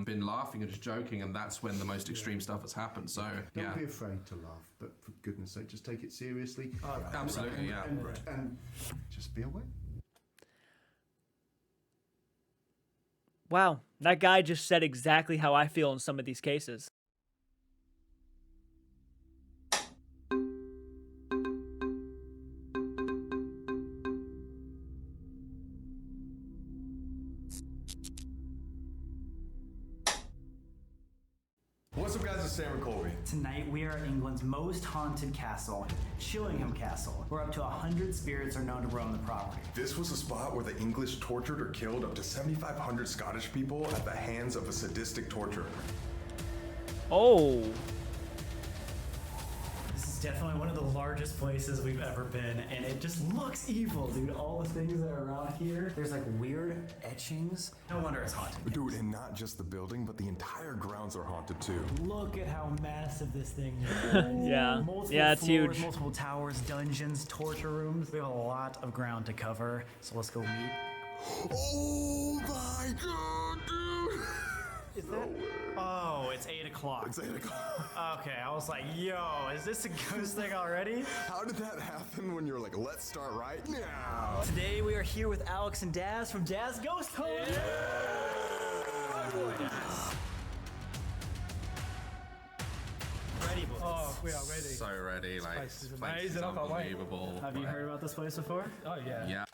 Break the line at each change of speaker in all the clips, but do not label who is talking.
been laughing and just joking, and that's when the most extreme stuff has happened. So
Don't be afraid to laugh, but for goodness sake, just take it seriously.
Absolutely, yeah.
And just be aware.
Wow, that guy just said exactly how I feel in some of these cases.
What's up, guys? It's Sam and Colby.
Tonight we are at England's most haunted castle, Chillingham Castle, where up to 100 spirits are known to roam the property.
This was a spot where the English tortured or killed up to 7,500 Scottish people at the hands of a sadistic torturer.
Oh.
This is definitely one of the largest places we've ever been, and it just looks evil, dude. All the things that are around here. There's like weird etchings. No wonder it's haunted.
Dude, and not just the building, but the entire grounds are haunted too.
Look at how massive this thing is.
Yeah.
Multiple
Yeah, it's
floors,
huge.
multiple towers, dungeons, torture rooms. We have a lot of ground to cover, so let's go meet.
Oh my god, dude!
Is that? Oh, it's 8 o'clock.
It's 8 o'clock.
Okay, I was like, yo, is this a ghost thing already?
How did that happen when you're like, let's start right now?
Today we are here with Alex and Daz from Daz Ghost Hunt. Ready, boys?
Oh, we are ready.
So ready, like
place is
this
amazing, I can't wait.
unbelievable.
Have you heard about this place before?
Oh, yeah.
Yeah.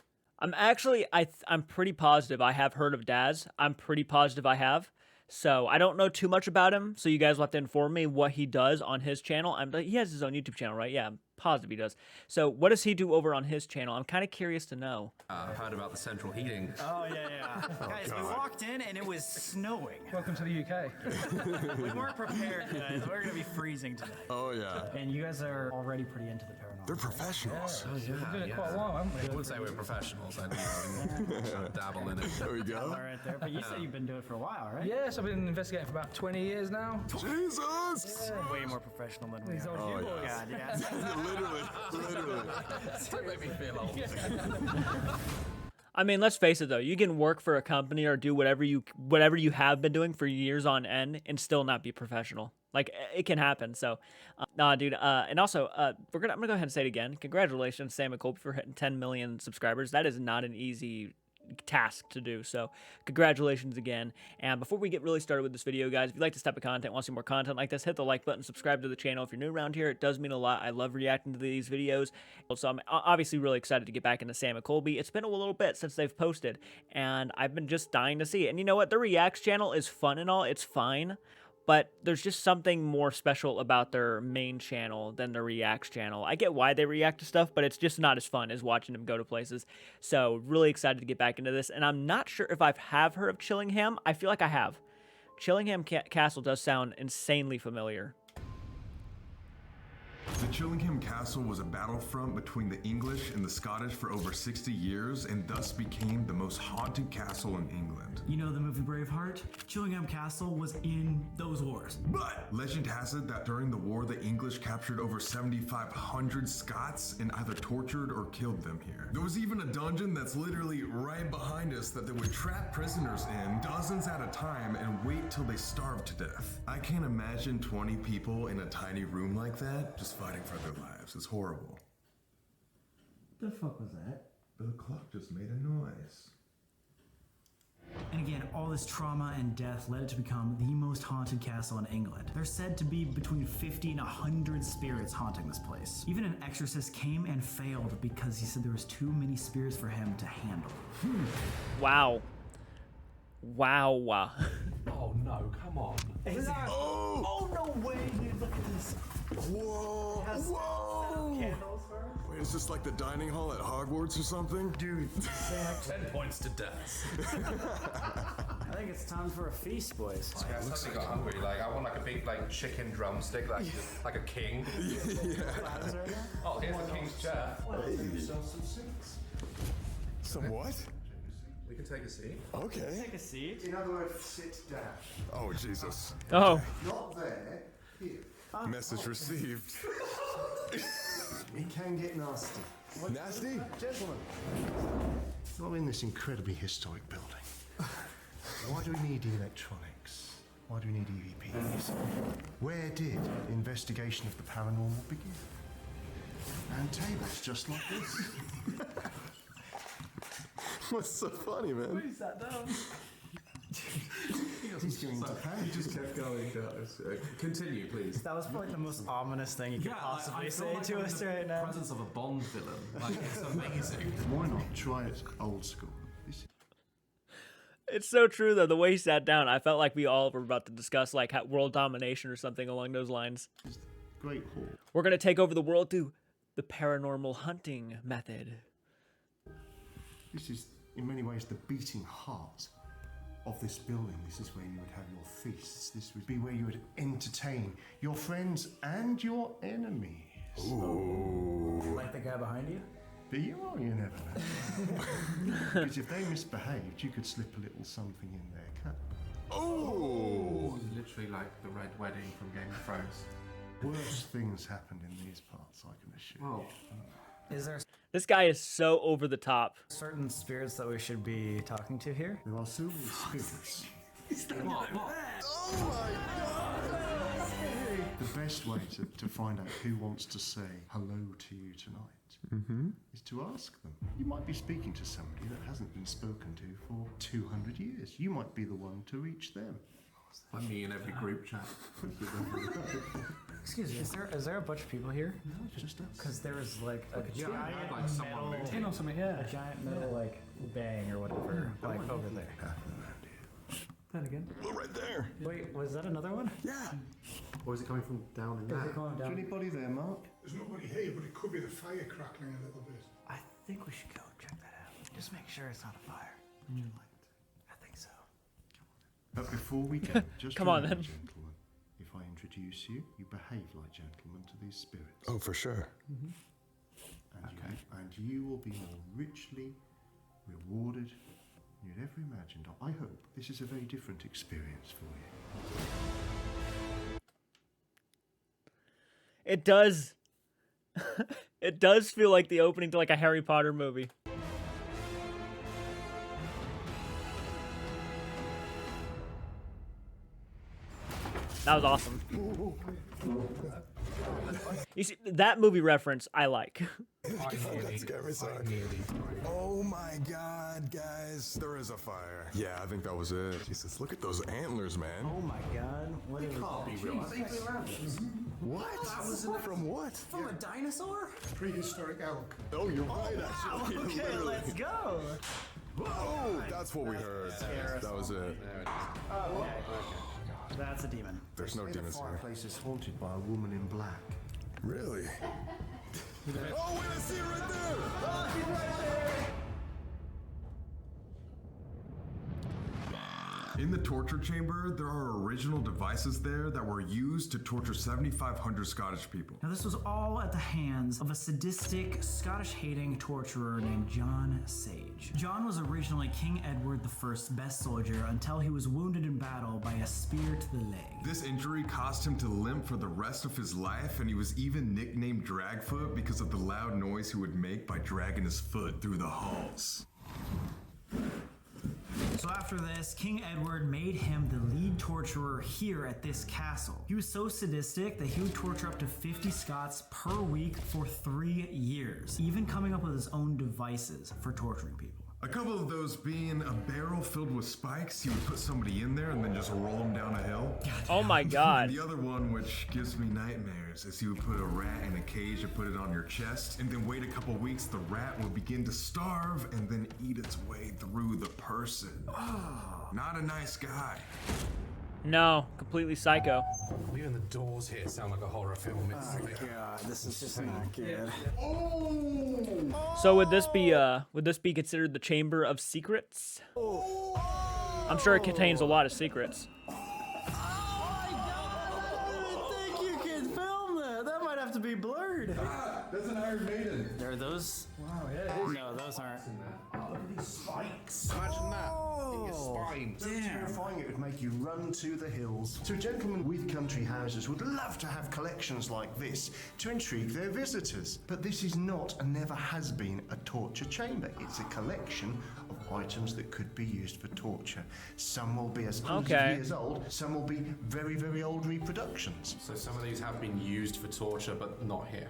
I'm pretty positive I have heard of Daz. I'm pretty positive I have. So I don't know too much about him. So you guys will have to inform me what he does on his channel. He has his own YouTube channel, right? Yeah, I'm positive he does. So what does he do over on his channel? I'm kind of curious to know.
Heard about the central heating.
Oh, yeah. Guys, we walked in and it was snowing.
Welcome to the UK.
We weren't prepared, guys. We're going to be freezing tonight.
Oh yeah.
And you guys are already pretty into the paranormal.
They're professionals.
We've been doing it quite a while, haven't we?
I would say we're professionals. I dabble in it.
There we
All
go.
right there. But you said you've been doing it for a while, right?
Yes, I've been investigating for about 20 years now.
Jesus!
Way more professional than we
These
are.
old
Oh,
boys.
God, yeah.
Literally.
Don't make me feel old.
I mean, let's face it though. You can work for a company or do whatever you have been doing for years on end and still not be professional. Like, it can happen. So, nah, dude. And also, I'm gonna go ahead and say it again. Congratulations, Sam and Colby, for hitting 10 million subscribers. That is not an easy task to do. So, congratulations again. And before we get really started with this video, guys, if you like this type of content, want to see more content like this, hit the like button, subscribe to the channel. If you're new around here, it does mean a lot. I love reacting to these videos. So I'm obviously really excited to get back into Sam and Colby. It's been a little bit since they've posted, and I've been just dying to see it. And you know what? The Reacts channel is fun and all. It's fine. But there's just something more special about their main channel than the Reacts channel. I get why they react to stuff, but it's just not as fun as watching them go to places. So really excited to get back into this. And I'm not sure if I have heard of Chillingham. I feel like I have. Chillingham Castle does sound insanely familiar.
The Chillingham Castle was a battlefront between the English and the Scottish for over 60 years and thus became the most haunted castle in England.
You know the movie Braveheart? Chillingham Castle was in those wars.
But legend has it that during the war, the English captured over 7,500 Scots and either tortured or killed them here. There was even a dungeon that's literally right behind us that they would trap prisoners in dozens at a time and wait till they starved to death. I can't imagine 20 people in a tiny room like that just fighting for their lives. It's horrible.
The fuck was that?
The clock just made a noise.
And again, all this trauma and death led it to become the most haunted castle in England. There's said to be between 50 and 100 spirits haunting this place. Even an exorcist came and failed because he said there was too many spirits for him to handle.
Wow. Wow.
Oh no, come on.
Oh no way, dude, look at this.
Whoa! Whoa!
Candles first?
Wait, is this like the dining hall at Hogwarts or something?
Dude,
10 points to death.
I think it's time for a feast, boys.
I suddenly got hungry. Like, I want like a big like chicken drumstick, like a king. Oh, here's the king's chair.
Some what?
We can take a seat.
Okay.
Take a seat.
In other words, sit down.
Oh, Jesus.
Oh.
Not there, here.
Message received.
It can get nasty.
Nasty?
Gentlemen, not in this incredibly historic building. Why do we need electronics? Why do we need EVPs? Where did the investigation of the paranormal begin? And tables just like this.
What's so funny, man?
He sat down.
He's going to pay.
He just kept going, guys. Continue, please.
That was probably the most ominous thing you could possibly
I
say
feel like
to
I'm
us
in the
right now.
presence of a Bond villain. Like, it's amazing.
Why not try it old school? This
It's so true though. The way he sat down, I felt like we all were about to discuss like world domination or something along those lines.
is the Great Hall.
We're gonna take over the world through the paranormal hunting method.
This is, in many ways, the beating heart of this building. This is where you would have your feasts. This would be where you would entertain your friends and your enemies.
Like the guy behind you?
But you never know. Because if they misbehaved, you could slip a little something in their cup.
Oh!
Literally like the Red Wedding from Game of Thrones.
Worse things happened in these parts, I can assure you.
Is there
This guy is so over the top.
certain spirits that we should be talking to here?
There are so many spirits. The best way to find out who wants to say hello to you tonight is to ask them. You might be speaking to somebody that hasn't been spoken to for 200 years. You might be the one to reach them.
Like me in every group chat.
Excuse me, is there a bunch of people here?
No, just us.
Because there was like a
Yeah, I
giant
had like someone
metal,
moving.
In or something, yeah.
a giant metal like bang or whatever, like over there.
Then again.
Right there.
Wait, was that another one?
Yeah.
Or is it coming from down in
Is
there?
it going
Is
down?
anybody there, Mark?
There's nobody here, but it could be the fire crackling a little bit.
I think we should go check that out. Just make sure it's not a fire. I think so.
But before we go, just
Come on,
remember,
then.
gentlemen, if I introduce you, you behave like gentlemen to these spirits.
Oh, for sure.
And you will be more richly rewarded than you'd ever imagined. I hope this is a very different experience for you.
It does. It does feel like the opening to like a Harry Potter movie. That was awesome. You see, that movie reference I like.
Oh my god, guys. There is a fire. Yeah, I think that was it. Jesus, look at those antlers, man.
Oh my god, what is
Can't be real. What? From what?
From a dinosaur?
Prehistoric elk.
Oh, you're right, actually.
Okay,
Literally.
let's go.
Oh, that's what we heard. That was it.
That's a demon.
There's no
The
demons here.
fireplace is haunted by a woman in black.
Really? Oh, wait, I see it right there! Ah, he's right there!
In the torture chamber, there are original devices there that were used to torture 7,500 Scottish people.
Now, this was all at the hands of a sadistic, Scottish-hating torturer named John Sage. John was originally King Edward I's best soldier until he was wounded in battle by a spear to the leg.
This injury caused him to limp for the rest of his life, and he was even nicknamed Dragfoot because of the loud noise he would make by dragging his foot through the halls.
So after this, King Edward made him the lead torturer here at this castle. He was so sadistic that he would torture up to 50 Scots per week for 3 years, even coming up with his own devices for torturing people.
A couple of those being a barrel filled with spikes, he would put somebody in there and then just roll them down a hill.
Oh my god.
And the other one, which gives me nightmares, is he would put a rat in a cage and put it on your chest, and then wait a couple weeks, the rat would begin to starve and then eat its way through the person. Not a nice guy.
No, completely psycho.
Even the doors here sound like a horror film.
God, this is just not good.
So would this be considered the Chamber of Secrets? I'm sure it contains a lot of secrets.
I think you can film that. That might have to be blurred.
That's an Iron Maiden.
There are those. Wow, yeah. No, those aren't.
Look at these spikes.
Imagine that in your spine.
So terrifying it would make you run to the hills. So gentlemen with country houses would love to have collections like this to intrigue their visitors. But this is not and never has been a torture chamber. It's a collection of items that could be used for torture. Some will be as hundreds
Okay.
of years old, some will be very, very old reproductions.
So some of these have been used for torture, but not here.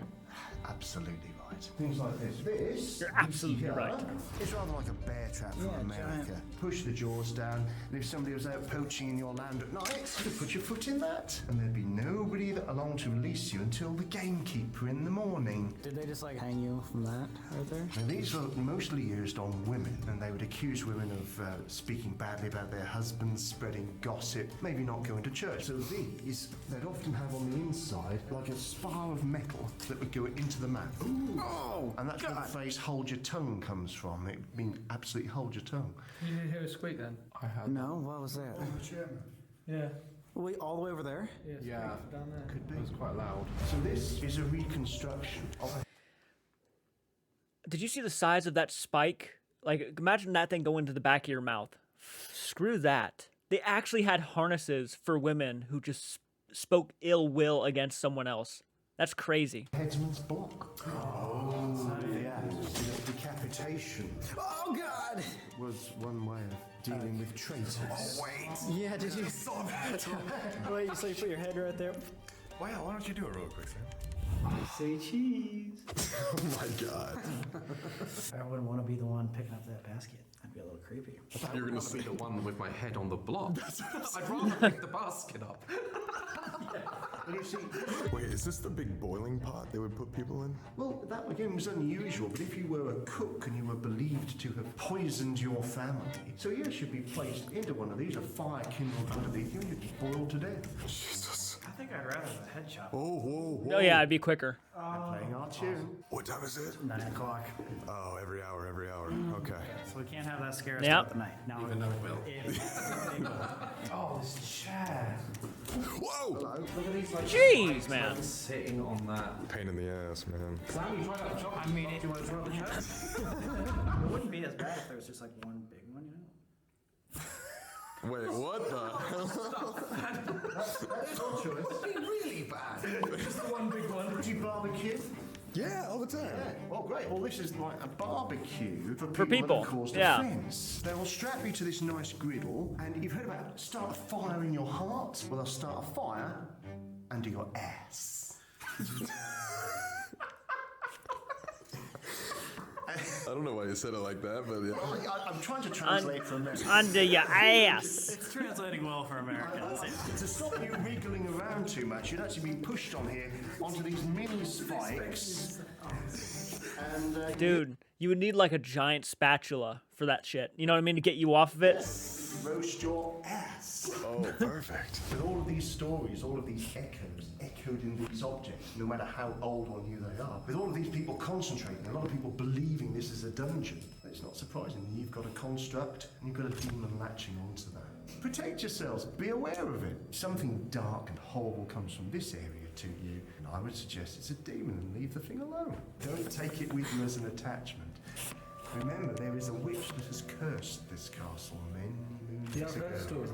Absolutely right. Things like this. This,
You're absolutely
VCR,
right.
It's rather like a bear trap from America. Push the jaws down, and if somebody was out poaching in your land at night, you'd put your foot in that, and there'd be nobody along to release you until the gamekeeper in the morning.
Did they just like hang you from that right there?
Now, these were mostly used on women, and they would accuse women of speaking badly about their husbands, spreading gossip, maybe not going to church. So these, they'd often have on the inside like a spar of metal that would go into the mouth.
Oh,
And that's where the phrase "hold your tongue" comes from. It means absolutely hold your tongue.
You didn't hear a squeak then?
I had.
No, what was that?
The chairman.
Yeah.
Wait, all the way over there?
Yeah,
Down there.
Could be.
it was quite loud.
So this is a reconstruction of a
Did you see the size of that spike? Like, imagine that thing going into the back of your mouth. Screw that. They actually had harnesses for women who just spoke ill will against someone else. That's crazy.
headsman's block. Oh, yeah. Decapitation
Oh God!
was one way of dealing with traitors.
Yeah, did you saw that? Wait, so you put your head right there?
Why don't you do it real quick, Sam?
Say cheese.
Oh my god.
I wouldn't want to be the one picking up that basket. That'd be a little creepy.
I thought you were gonna
be
say
the one with my head on the block. I'd rather pick the basket up.
Well, you see,
Wait, is this the big boiling pot they would put people in?
well, that again was unusual, but if you were a cook and you were believed to have poisoned your family, so yes, you'd be placed into one of these, a fire kindled underneath you, and you'd be boiled to death.
Jesus.
I think I'd rather the head chop.
Oh, whoa, whoa.
Oh yeah, it'd be quicker.
They're playing our tune.
What time is it?
9 o'clock.
Oh, every hour. Okay.
So we can't have that scare us
Yep.
out the night. Now
Even though it will.
Oh, this chair.
Whoa!
Jeez, man.
Sitting on that.
Pain in the ass, man.
Sam, you tried that job?
I mean, do you want to throw the chest? It wouldn't be as bad if there was just like one big one, you know?
Wait, what the hell?
That's your choice.
Really bad. Just the one big one.
Would you barbecue?
Yeah, all the time.
Yeah. Well, great. Well, this is like a barbecue for
For
people
people,
that have caused
yeah.
offence. They will strap you to this nice griddle, and you've heard about start a fire in your heart. Well, they'll start a fire under your ass.
I don't know why you said it like that, but yeah.
I'm trying to translate for Americans.
Under your ass.
It's translating well for Americans.
To stop you wriggling around too much, you'd actually be pushed on here onto these mini spikes. And
Dude, you would need like a giant spatula for that shit. You know what I mean? To get you off of it.
roast your ass.
Oh, perfect.
With all of these stories, all of these echoes, echoed in these objects, no matter how old or new they are, with all of these people concentrating, a lot of people believing this is a dungeon, it's not surprising you've got a construct and you've got a demon latching onto that. Protect yourselves, be aware of it. Something dark and horrible comes from this area to you, and I would suggest it's a demon and leave the thing alone. Don't take it with you as an attachment. Remember, there is a witch that has cursed this castle many moons ago.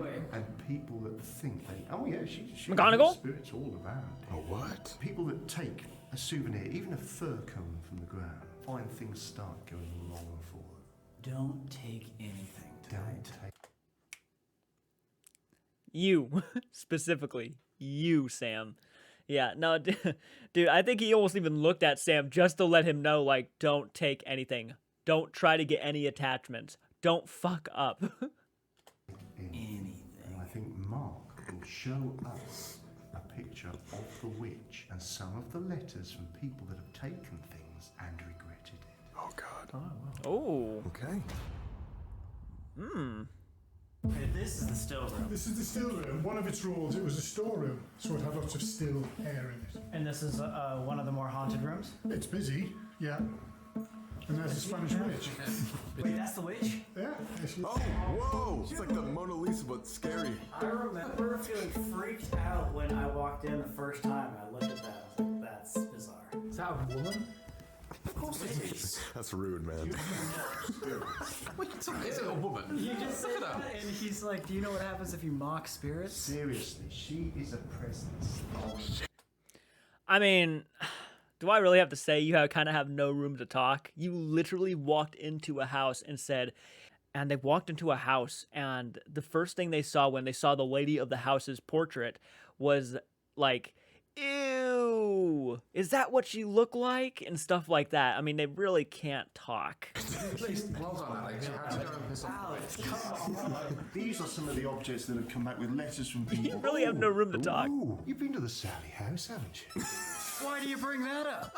Wait.
And people that think they... Oh, yeah, she
McGonagall?
has spirits all around.
Oh, what?
People that take a souvenir, even a fur cone from the ground, find things start going wrong for them.
Don't take anything tonight.
Don't take...
You, specifically. You, Sam. Yeah, no, dude, I think he almost even looked at Sam just to let him know, like, don't take anything. Don't try to get any attachments. Don't fuck up.
anything. And I think Mark will show us a picture of the witch and some of the letters from people that have taken things and regretted it.
Oh, God.
Oh.
Okay.
Okay, this is the still room.
This is the still room. One of its rules, it was a storeroom, so it had lots of still air in it.
And this is one of the more haunted rooms?
It's busy, yeah. And there's the Spanish witch.
Wait, that's the witch?
Yeah. Yes,
Oh, whoa! It's like the Mona Lisa, but scary.
I remember feeling freaked out when I walked in the first time. I looked at that. I was like, that's bizarre.
Is that a woman?
Of course it is.
That's rude, man.
Wait, sorry, is it a woman?
You just said that, and he's like, do you know what happens if you mock spirits?
Seriously, she is a presence.
I mean, do I really have to say you kind of have no room to talk? You literally walked into a house and said, and they walked into a house, and the first thing they saw when they saw the lady of the house's portrait was like, ew, is that what you look like? And stuff like that. I mean, they really can't talk.
Well done, Alex. You had to go and piss off.
These are some of the objects that have come back with letters from people.
You really have no room to talk.
Ooh, you've been to the Sally house, haven't you?
Why do you bring that up?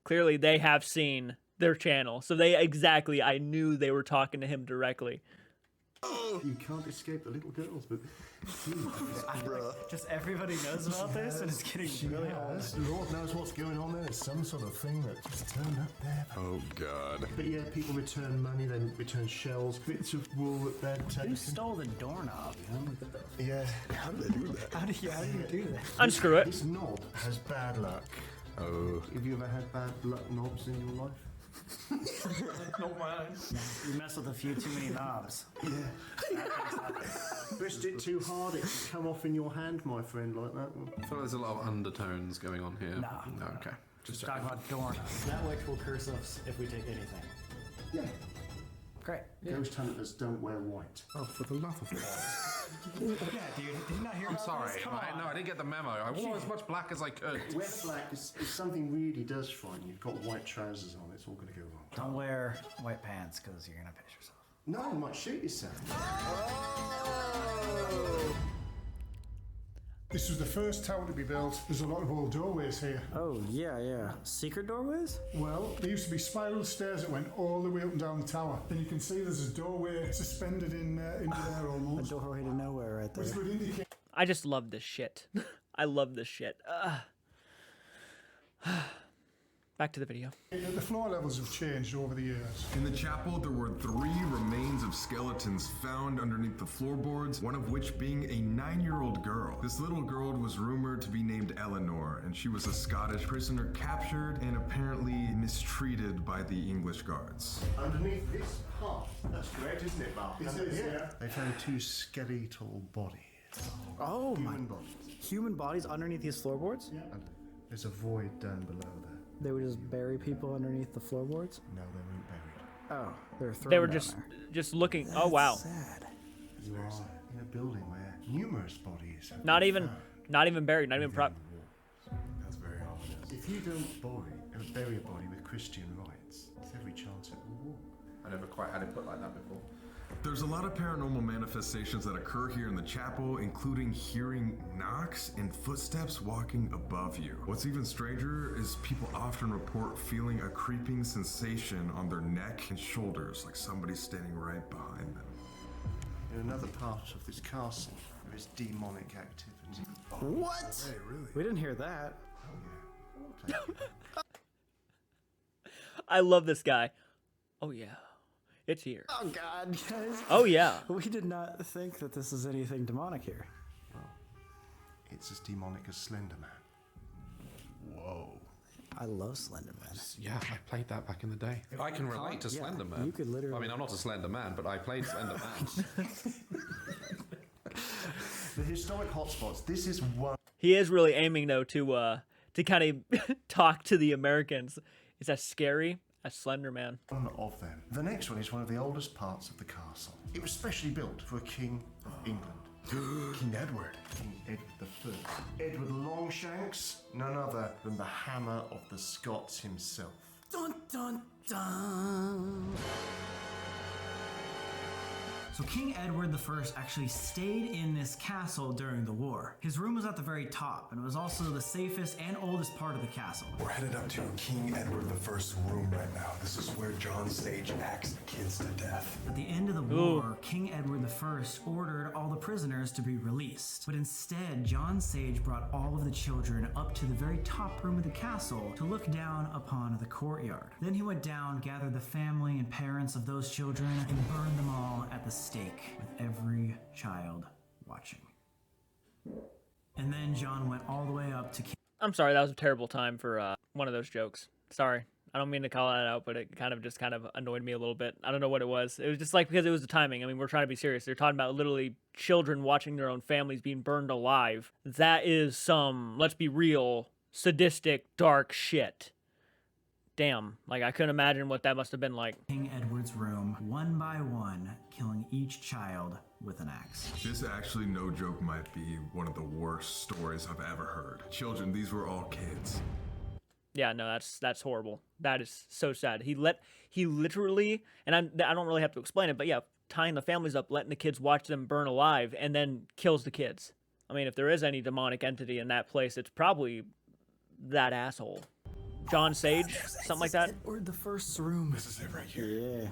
Clearly, they have seen their channel. So I knew they were talking to him directly.
You can't escape the little girls, but
Just everybody knows about this, and it's getting really old.
Lord knows what's going on there. There's some sort of thing that just turned up there.
Oh God.
But yeah, people return money, they return shells, bits of wool that they're
Who
taken.
stole the doorknob?
Yeah.
How did they do that?
How do you do that?
Unscrew it.
This knob has bad luck.
Oh.
Have you ever had bad luck knobs in your life?
Not mine.
You mess with a few too many knobs.
Twist it too hard, it can come off in your hand, my friend, like that.
I feel like there's a lot of undertones going on here.
No.
No, okay. Just
Talk about doorknobs. That which will curse us if we take anything.
Yeah.
Great.
Ghost hunters don't wear white.
Oh, for the love of God.
Yeah, dude. Did you not hear
I'm
about
sorry.
this? Come
Right?
on.
No, I didn't get the memo. I wore as much black as I could.
Wet black is something really does frighten you. You've got white trousers on, it's all going to go wrong.
Don't wear white pants because you're going to piss yourself.
No, you might shoot yourself.
This was the first tower to be built. There's a lot of old doorways here.
Oh, yeah. Secret doorways?
Well, there used to be spiral stairs that went all the way up and down the tower. Then you can see there's a doorway suspended into there
A
almost.
doorway to nowhere right there.
Which would indicate
I just love this shit. I love this shit. Back to the video.
that the floor levels have changed over the years.
In the chapel, there were 3 remains of skeletons found underneath the floorboards, one of which being a 9-year-old girl. This little girl was rumored to be named Eleanor, and she was a Scottish prisoner captured and apparently mistreated by the English guards.
Underneath this part. That's correct, isn't it, Bob?
It is, yeah.
They found 2 skeletal bodies.
Oh,
Human bodies.
Human bodies underneath these floorboards?
And there's a void down below there.
They would just bury people underneath the floorboards?
No, they weren't buried.
Oh, they were thrown
They were
down
just looking.
there.
Oh wow.
Sad.
You are in a building where numerous bodies have
Not
been
even
found
buried. Not even
within
prop.
the walls. That's very ominous. If you don't bury a body with Christian rites, there's every chance it will walk.
I never quite had it put like that before.
There's a lot of paranormal manifestations that occur here in the chapel, including hearing knocks and footsteps walking above you. What's even stranger is people often report feeling a creeping sensation on their neck and shoulders, like somebody's standing right behind them.
In another part of this castle, there is demonic activity.
What?
Hey, really?
We didn't hear that.
I love this guy. Oh yeah, it's here.
Oh, God, guys.
Oh yeah.
We did not think that this is anything demonic here.
It's as demonic as Slender Man.
Whoa.
I love Slender Man.
Yeah, I played that back in the day. I can relate to
Yeah,
Slender Man.
you could literally-
I mean, I'm not a Slender Man, but I played Slender Man.
The historic hotspots. This is one
He is really aiming though to kind of talk to the Americans. Is that scary? As Slender Man.
of them. The next one is one of the oldest parts of the castle. It was specially built for a king of England.
King Edward.
King Edward I. Edward Longshanks, none other than the Hammer of the Scots himself.
Dun, dun, dun. So King Edward I actually stayed in this castle during the war. His room was at the very top, and it was also the safest and oldest part of the castle.
We're headed up to King Edward I's room right now. This is where John Sage axed kids to death.
At the end of the war, King Edward I ordered all the prisoners to be released. But instead, John Sage brought all of the children up to the very top room of the castle to look down upon the courtyard. Then he went down, gathered the family and parents of those children, and burned them all at the stake, with every child watching. And then John went all the way up to King
I'm sorry, that was a terrible time for one of those jokes. Sorry. I don't mean to call that out, but it kind of annoyed me a little bit. I don't know what it was. It was just like because it was the timing. I mean, we're trying to be serious. They're talking about literally children watching their own families being burned alive. That is some, let's be real, sadistic, dark shit. Damn, like I couldn't imagine what that must have been like.
King Edward's room, one by one, killing each child with an axe.
This actually, no joke, might be one of the worst stories I've ever heard. Children, these were all kids.
Yeah, no, that's horrible. That is so sad. He literally, and I don't really have to explain it, but yeah, tying the families up, letting the kids watch them burn alive, and then kills the kids. I mean, if there is any demonic entity in that place, it's probably that asshole. John Sage, something like that.
Or the first room.
This is it right here.
Yeah.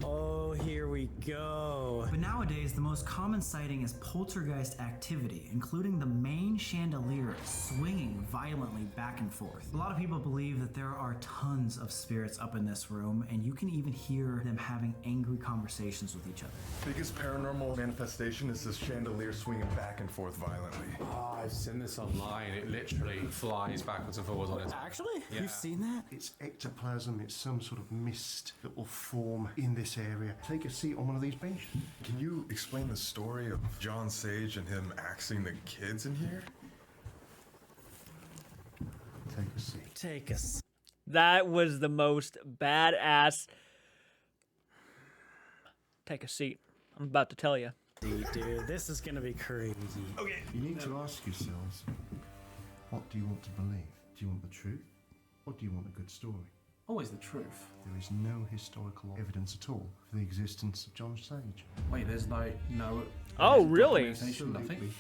Oh, here we go. But nowadays, the most common sighting is poltergeist activity, including the main chandelier swinging violently back and forth. A lot of people believe that there are tons of spirits up in this room, and you can even hear them having angry conversations with each other.
Biggest paranormal manifestation is this chandelier swinging back and forth violently.
Oh, I've seen this online. It literally flies backwards and forwards on its.
Actually?
Yeah.
You've seen that?
It's ectoplasm, it's some sort of mist that will form in this area. Take a seat on one of these benches.
Can you explain the story of John Sage and him axing the kids in here?
Take a seat.
Take us.
That was the most badass. Take a seat. I'm about to tell you.
Dude, this is gonna be crazy.
You need to ask yourselves, what do you want to believe? Do you want the truth? Or do you want a good story?
Always the truth.
There is no historical evidence at all for the existence of John Sage.
Wait, there's like no.
Oh, really?
documentation, Nothing.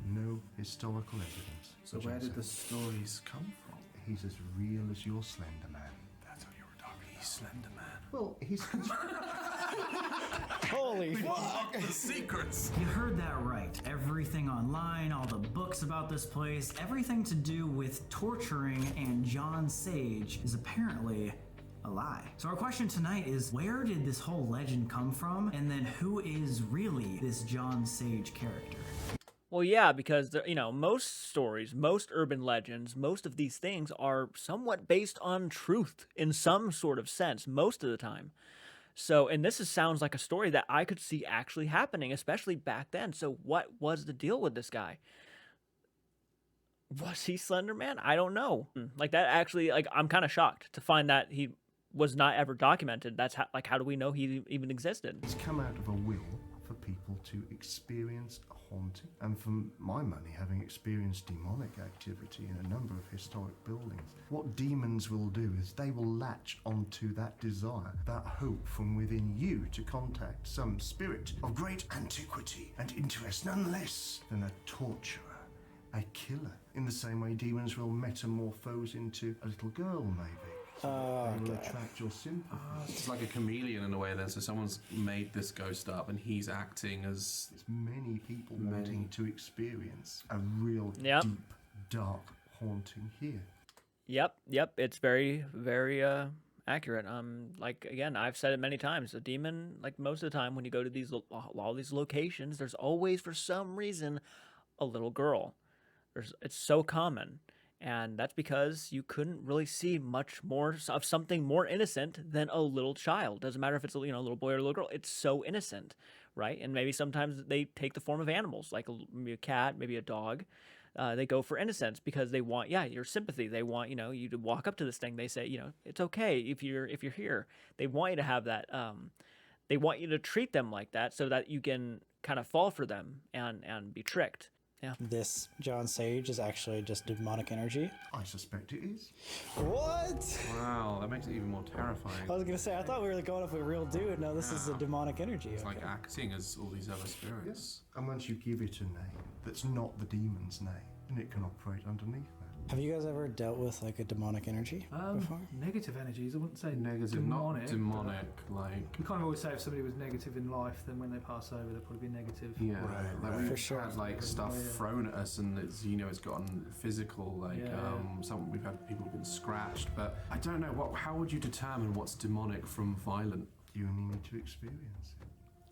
No historical evidence.
So
for
where
John
did the
Sage.
stories come from?
He's as real as your Slender Man.
That's what you were talking. He's Slender Man.
Well, he's...
Holy fuck!
The secrets!
You heard that right. Everything online, all the books about this place, everything to do with torturing and John Sage is apparently a lie. So our question tonight is, where did this whole legend come from? And then who is really this John Sage character?
Well, yeah, because, you know, most stories, most urban legends, most of these things are somewhat based on truth in some sort of sense, most of the time. So, and this sounds like a story that I could see actually happening, especially back then. So what was the deal with this guy? Was he Slender Man? I don't know. Like that actually, like I'm kind of shocked to find that he was not ever documented. That's how, like, how do we know he even existed?
It's come out of a will for people to experience a haunting. And for my money, having experienced demonic activity in a number of historic buildings, what demons will do is they will latch onto that desire, that hope from within you to contact some spirit of great antiquity and interest, none less than a torturer, a killer. In the same way demons will metamorphose into a little girl, maybe. They will attract your sympathy.
It's like a chameleon in a way then, so someone's made this ghost up and he's acting as...
There's many people wanting to experience a real
Yep.
deep, dark haunting here.
Yep. It's very, very accurate. Like again, I've said it many times. A demon, like most of the time, when you go to these all these locations, there's always for some reason a little girl. It's so common. And that's because you couldn't really see much more of something more innocent than a little child. Doesn't matter if it's a little boy or a little girl. It's so innocent, right? And maybe sometimes they take the form of animals, like maybe a cat, maybe a dog. They go for innocence because they want, your sympathy. They want, you to walk up to this thing. They say, it's okay if you're here. They want you to have that. They want you to treat them like that so that you can kind of fall for them and be tricked. Yeah.
This John Sage is actually just demonic energy.
I suspect it is.
What?
Wow, that makes it even more terrifying.
I was gonna say, I thought we were going up with a real dude. No, this is a demonic energy.
It's like acting as all these other spirits.
Yes. And once you give it a name that's not the demon's name, then it can operate underneath that.
Have you guys ever dealt with like a demonic energy before?
Negative energies, I wouldn't say
Negative,
demonic.
not demonic, like...
We kind of always say if somebody was negative in life, then when they pass over, they'll probably be negative.
Yeah, like we've
For sure.
had like stuff thrown at us, and it's it's gotten physical. Like we've had people who've been scratched, but I don't know how would you determine what's demonic from violent?
You only need to experience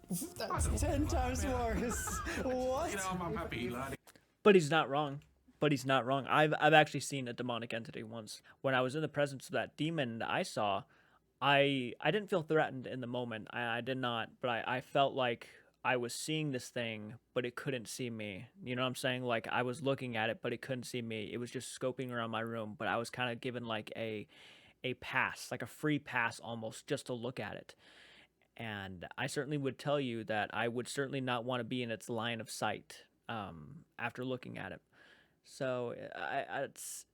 it.
That's 10 times worse. What?
I'm happy learning.
But he's not wrong. I've actually seen a demonic entity once. When I was in the presence of that demon that I saw, I didn't feel threatened in the moment. I did not, but I felt like I was seeing this thing, but it couldn't see me. You know what I'm saying? Like I was looking at it, but it couldn't see me. It was just scoping around my room, but I was kind of given like a pass, like a free pass almost, just to look at it. And I certainly would tell you that I would certainly not want to be in its line of sight after looking at it. So it's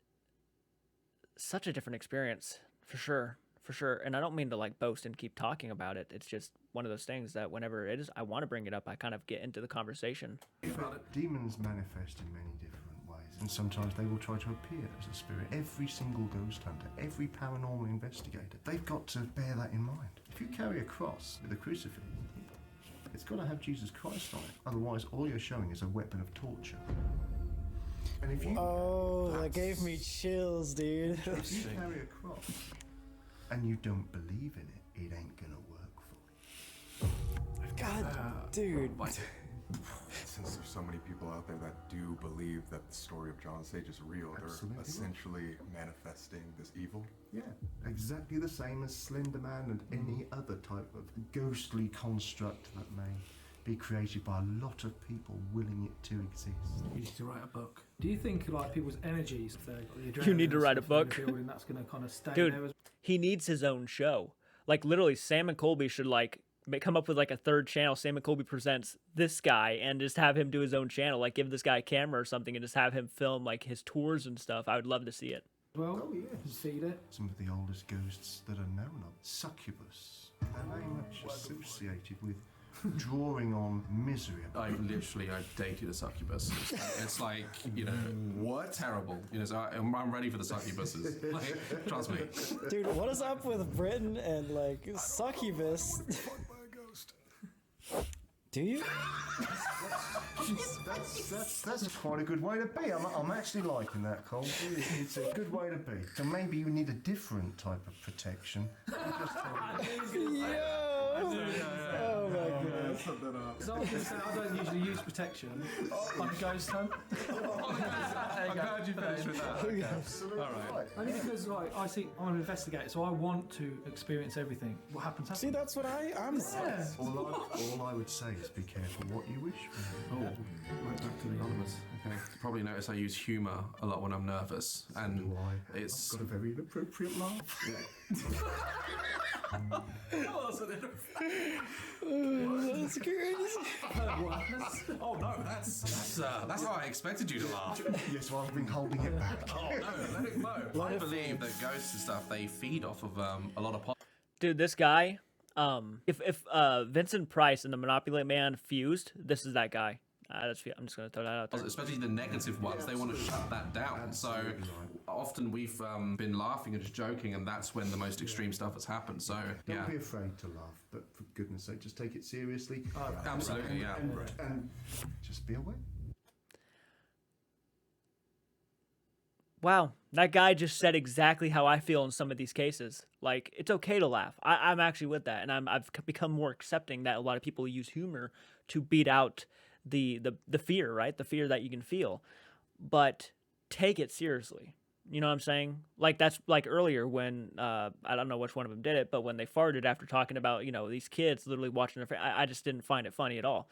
such a different experience, for sure, for sure. And I don't mean to like boast and keep talking about it. It's just one of those things that whenever it is, I want to bring it up, I kind of get into the conversation.
Demons manifest in many different ways, and sometimes they will try to appear as a spirit. Every single ghost hunter, every paranormal investigator, they've got to bear that in mind. If you carry a cross with a crucifix, it's got to have Jesus Christ on it. Otherwise, all you're showing is a weapon of torture. And if you
that gave me chills, dude.
if you carry a cross and you don't believe in it, it ain't gonna work for you.
God, dude.
Since there's so many people out there that do believe that the story of John Sage is real,
Absolutely.
they're essentially manifesting this evil.
Yeah, exactly the same as Slender Man and any other type of ghostly construct that may be created by a lot of people willing it to exist.
You need to write a book. Do you think like people's energies, if they've got the
You need to
adrenaline
write a
and stuff in
book.
the building, that's going to kind of stay
Dude,
there as
he needs his own show. Like literally, Sam and Colby should like come up with like a third channel. Sam and Colby presents this guy, and just have him do his own channel. Like give this guy a camera or something, and just have him film like his tours and stuff. I would love to see it.
well.
Oh, yeah.
Feed it.
Some of the oldest ghosts that are known of. Succubus. They're very much associated with drawing on misery.
I dated a succubus. It's like, you know, what? Terrible. You know, so I'm ready for the succubuses. Like, trust me.
Dude, what is up with Britain and like succubus? Do you?
That's quite a good way to be. I'm actually liking that, Cole. It's a good way to be. So maybe you need a different type of protection.
Oh my goodness.
So I was gonna say, I don't usually use protection. Like a ghost hunt.
I'm glad you finished with that.
Absolutely.
All right.
Only because like I'm an investigator, so I want to experience everything. What happens?
See, that's what I'm saying.
All I would say is be careful what you wish for.
Oh, right back to the anonymous. Okay. You probably notice I use humour a lot when I'm nervous, and it's
I've got a very inappropriate laugh.
That's crazy.
oh no, that's how I expected you to laugh.
Yes, well, I've been holding it back.
Oh no, let it flow. I believe that ghosts and stuff, they feed off of a lot of
Dude, this guy, if Vincent Price and the Monopoly Man fused, this is that guy. I'm just gonna throw that out there.
especially the negative ones, they want to shut that down. So often we've been laughing and just joking, and that's when the most extreme stuff has happened. So yeah,
Don't be afraid to laugh, but for goodness sake, just take it seriously.
absolutely, yeah.
And just be aware.
Wow, that guy just said exactly how I feel in some of these cases. Like, it's okay to laugh. I'm actually with that, and I've become more accepting that a lot of people use humor to beat out the fear, right? The fear that you can feel. But take it seriously. You know what I'm saying? Like, that's like earlier when, I don't know which one of them did it, but when they farted after talking about, you know, these kids literally watching their I just didn't find it funny at all.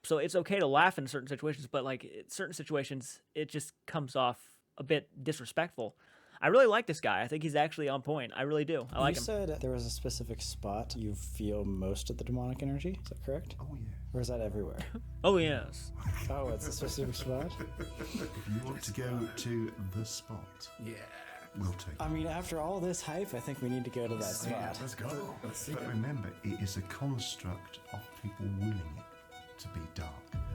So it's okay to laugh in certain situations, but like certain situations, it just comes off a bit disrespectful. I really like this guy. I think he's actually on point. I really do. I like him.
You said there was a specific spot you feel most of the demonic energy. Is that correct?
Oh, yeah.
Or is that everywhere?
Oh, yes.
Oh, it's a specific spot?
If you want to go to the spot,
Yeah.
we'll take it.
I mean, after all this hype, I think we need to go to that spot.
Let's go. But remember, it is a construct of people willing it to be dark.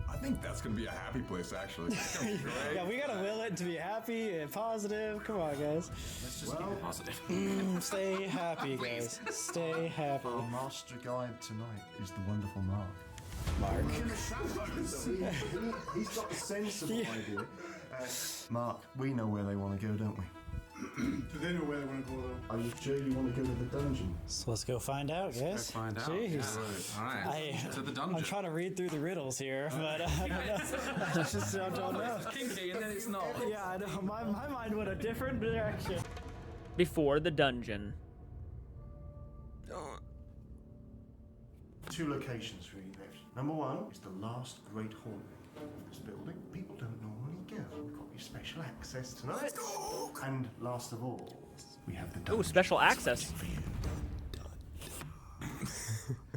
I think that's gonna be a happy place, actually. It's gonna be great.
Yeah, we gotta will it to be happy and positive. Come on, guys.
Let's just keep it positive.
Stay happy, guys. Stay happy.
Our master guide tonight is the wonderful Mark.
Mark.
He's got a sensible idea. Mark, we know where they want to go, don't we?
Do they know where they want to go though?
Are you sure you want to go to the dungeon?
So let's go find out, guys.
Let's find out.
Jeez.
Yeah. All right. To the dungeon.
I'm trying to read through the riddles here, but I don't know. I just don't know.
Kinky, and then it's not.
Yeah, I know. My mind went a different direction.
Before the dungeon.
2 locations for you left. Number 1 is the last great haunting of this building. People don't normally go. We've got your special access tonight. And last of all, we have the
Ooh, special access.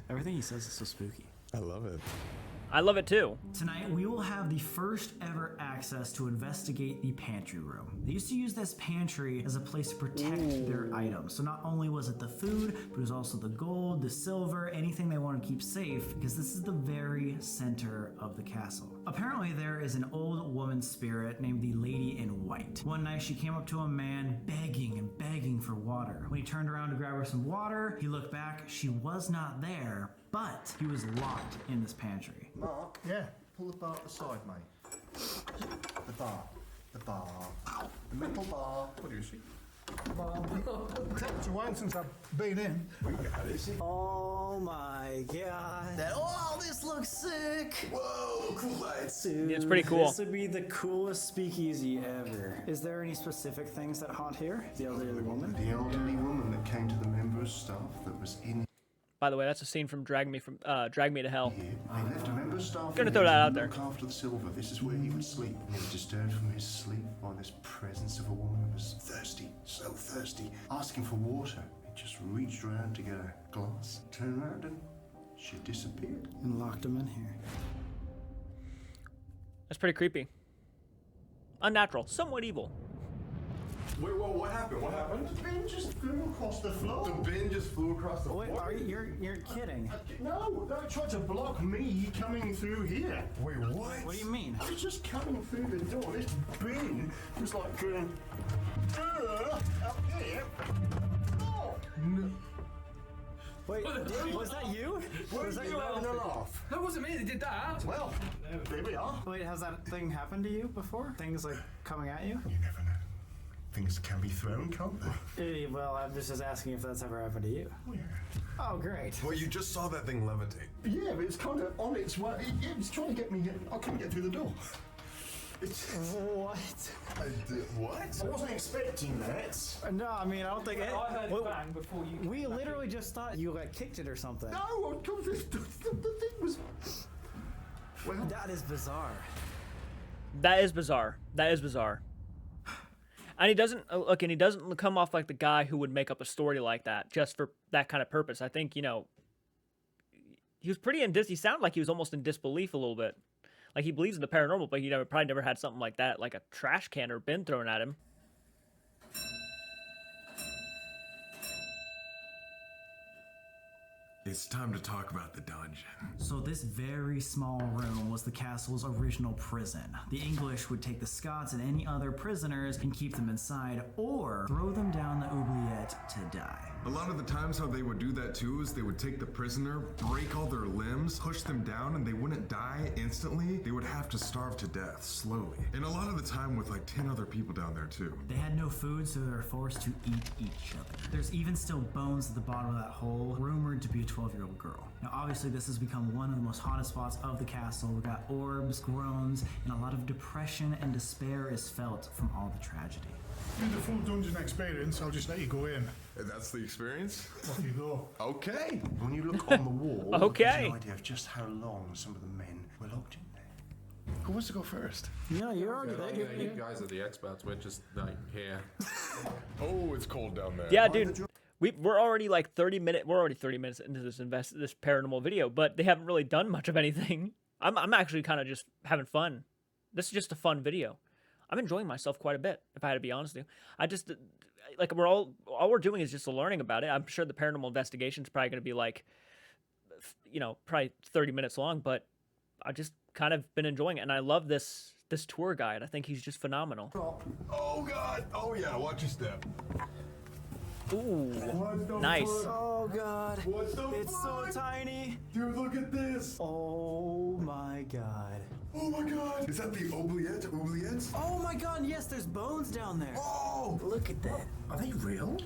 Everything he says is so spooky.
I love it.
I love it too.
Tonight, we will have the first ever access to investigate the pantry room. They used to use this pantry as a place to protect their items. So not only was it the food, but it was also the gold, the silver, anything they want to keep safe, because this is the very center of the castle. Apparently, there is an old woman spirit named the Lady in White. One night, she came up to a man begging and begging for water. When he turned around to grab her some water, he looked back, she was not there, but he was locked in this pantry.
Mark,
Yeah.
pull the bar to the side, mate. The bar. The bar. The metal bar. What do you see?
It's a while since I've been in.
Oh my god. Oh, this looks sick.
Whoa, cool lights.
Dude,
Yeah, it's pretty cool.
This would be the coolest speakeasy ever. Is there any specific things that haunt here? The elderly woman?
The elderly woman that came to the member of staff that was in
By the way, that's a scene from Drag Me to Hell.
here. They left a member of staff
Gonna
in
throw
here
that
to
out there.
look after the silver. This is where he would sleep. And he was disturbed from his sleep by this presence of a woman who was thirsty, so thirsty, asking for water. He just reached around to get a glass, turned around, and she disappeared.
And locked him in here.
That's pretty creepy. Unnatural, somewhat evil.
Wait, what happened? What happened?
The bin just flew across the floor.
The bin just flew across the
Wait,
floor.
are you're kidding?
No, they tried to block me coming through here.
Wait, what?
What do you mean?
I was just coming through the door. This bin was like going up here. Oh,
Wait, was that you?
was that you having a laugh?
That wasn't me that did that.
Well, there we are.
Wait, has that thing happened to you before? Things like coming at you?
You never know. Things can be thrown, can't they?
Well, I'm just asking if that's ever happened to you.
Oh, yeah.
Oh, great.
Well, you just saw that thing levitate.
Yeah, but it's kind of on its way. It's trying to get me. I couldn't get through the door.
What?
What?
I wasn't expecting that.
No, I mean, I don't think it.
I heard
Well,
a bang before you.
we literally just thought you like kicked it or something.
No, the thing was. Well,
That is bizarre.
That is bizarre. That is bizarre. And he doesn't look, and he doesn't come off like the guy who would make up a story like that just for that kind of purpose. I think, you know, he was pretty he sounded like he was almost in disbelief a little bit. Like he believes in the paranormal, but he probably never had something like that, like a trash can or bin thrown at him.
It's time to talk about the dungeon.
So this very small room was the castle's original prison. The English would take the Scots and any other prisoners and keep them inside or throw them down the oubliette to die.
A lot of the times how they would do that too is they would take the prisoner, break all their limbs, push them down, and they wouldn't die instantly. They would have to starve to death slowly. And a lot of the time with like 10 other people down there too.
They had no food, so they were forced to eat each other. There's even still bones at the bottom of that hole, rumored to be a 12-year-old girl. Now obviously this has become one of the most haunted spots of the castle. We got orbs, groans, and a lot of depression and despair is felt from all the tragedy.
Do the full dungeon experience, I'll just let you go in.
That's the experience?
Off you go.
Okay.
when you look on the wall,
Okay.
it gives you an idea of just how long some of the men were locked in there.
Who wants to go first?
Yeah, you're already there.
You guys are the experts. We're just like here.
Oh, it's cold down there.
Yeah, dude. We're already like 30 minutes into this paranormal video, but they haven't really done much of anything. I'm actually kind of just having fun. This is just a fun video. I'm enjoying myself quite a bit, if I had to be honest with you. I just like all we're doing is just learning about it. I'm sure the paranormal investigation is probably going to be like, you know, probably 30 minutes long, but I just kind of been enjoying it, and I love this tour guide. I think he's just phenomenal.
Oh, God. Oh, yeah. Watch your step.
Ooh, nice.
Oh god.
What the
It's so
fuck?
tiny.
Dude, look at this.
Oh my god.
Oh, my God. Is that the oubliette? Oubliettes?
Oh my god, yes, there's bones down there.
Oh!
Look at that.
Are they real?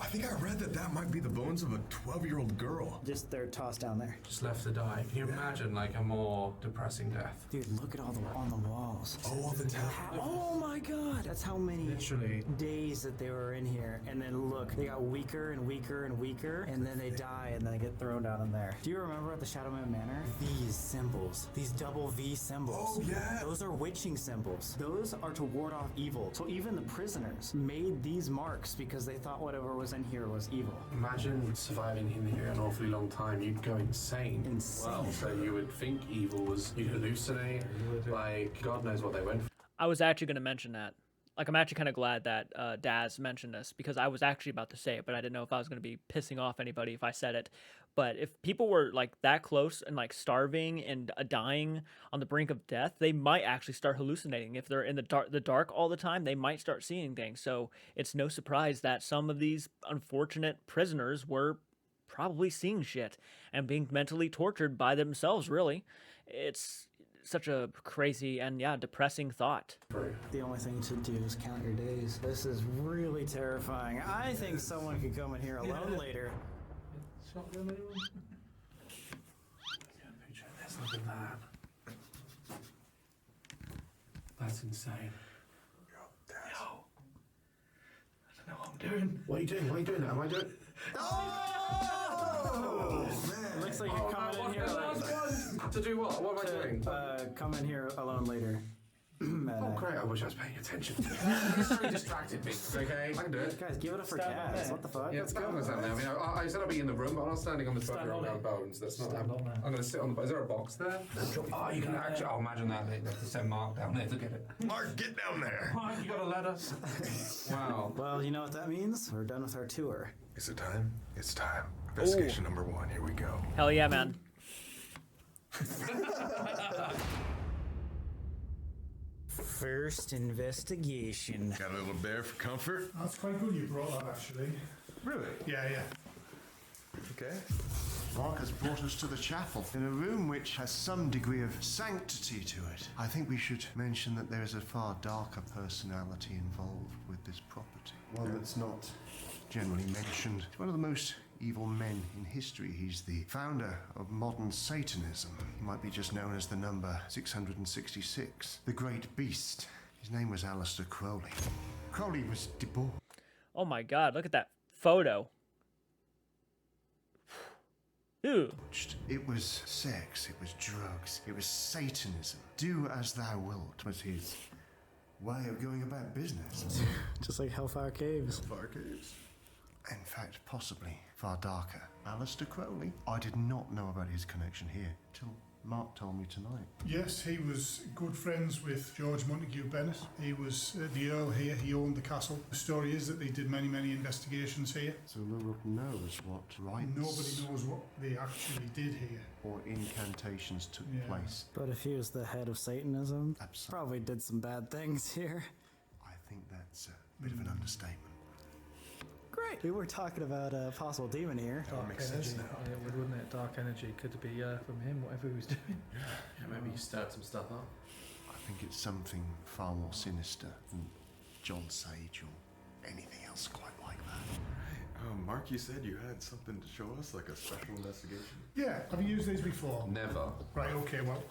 I think I read that might be the bones of a 12-year-old girl.
Just they're tossed down there.
Just left to die. Can you imagine like a more depressing death?
Dude, look at all on the walls.
Oh, the town.
Oh my god! That's how many
Literally.
days that they were in here. And then look, they got weaker and weaker and weaker, and then they die and then they get thrown down in there. Do you remember at the Shadowman Manor? These symbols. These double V symbols.
Oh, yeah.
Those are witching symbols. Those are to ward off evil. So even the prisoners made these marks because they thought whatever was in here was evil.
Imagine surviving in here an awfully long time. You'd go insane.
Insane.
Well, so you would think evil was, you'd hallucinate. Like, God knows what they went for.
I was actually going to mention that. Like, I'm actually kind of glad that Daz mentioned this, because I was actually about to say it, but I didn't know if I was going to be pissing off anybody if I said it. But if people were like that close and like starving and dying on the brink of death, they might actually start hallucinating. If they're in the dark all the time, they might start seeing things. So it's no surprise that some of these unfortunate prisoners were probably seeing shit and being mentally tortured by themselves, really. It's such a crazy and, yeah, depressing thought.
The only thing to do is count your days. This is really terrifying. I think someone could come in here alone later.
Shotgun anyone? There's nothing there. That's insane. Yo. I don't know what I'm doing. What are you doing? What are you doing? Am I doing?
Oh, man. Looks like you're coming in here.
To do what? What am I doing?
Come in here alone later.
Oh, great. I wish I was paying attention. You're so distracted me. Okay? I can do it.
Guys, give it up for Cass. What the fuck?
Yeah, let's go on stand there. I mean, I said I'll be in the room, but I'm not standing on the 12-year-old bones. That's not happening. I'm going to sit on the... Is there a box there? Oh, you can actually... Oh, imagine that. They have to send Mark down there to get it.
Mark, get down there.
Mark, you got a ladder? Wow.
Well, you know what that means? We're done with our tour.
Is it time? It's time. Investigation number 1. Here we go.
Hell yeah, man.
First investigation.
Got a little bear for comfort?
That's quite good you brought that, actually.
Really?
Yeah.
Okay.
Mark has brought us to the chapel, in a room which has some degree of sanctity to it. I think we should mention that there is a far darker personality involved with this property. One that's not generally mentioned. He's one of the most evil men in history. He's the founder of modern Satanism. He might be just known as the number 666. The Great Beast. His name was Aleister Crowley. Crowley was debauched.
Oh my god, look at that photo. Ew.
It was sex, it was drugs, it was Satanism. Do as thou wilt was his way of going about business.
Just like Hellfire Caves.
Hellfire Caves? In fact, possibly far darker. Aleister Crowley? I did not know about his connection here till Mark told me tonight.
Yes, he was good friends with George Montague Bennett. He was the Earl here, he owned the castle. The story is that they did many investigations here.
So Lulrook knows what rites...
Nobody knows what they actually did here.
Or incantations took place.
But if he was the head of Satanism,
Absolutely.
probably did some bad things here.
I think that's a bit of an understatement.
Great. We were talking about a possible demon here.
Dark energy. Yeah, it would, wouldn't it? Dark energy. Could be from him, whatever he was doing.
Yeah, maybe you stirred some stuff up.
I think it's something far more sinister than John Sage or anything else quite like that.
Mark, you said you had something to show us, like a special investigation?
Yeah, have you used these before?
Never.
Right, okay, well,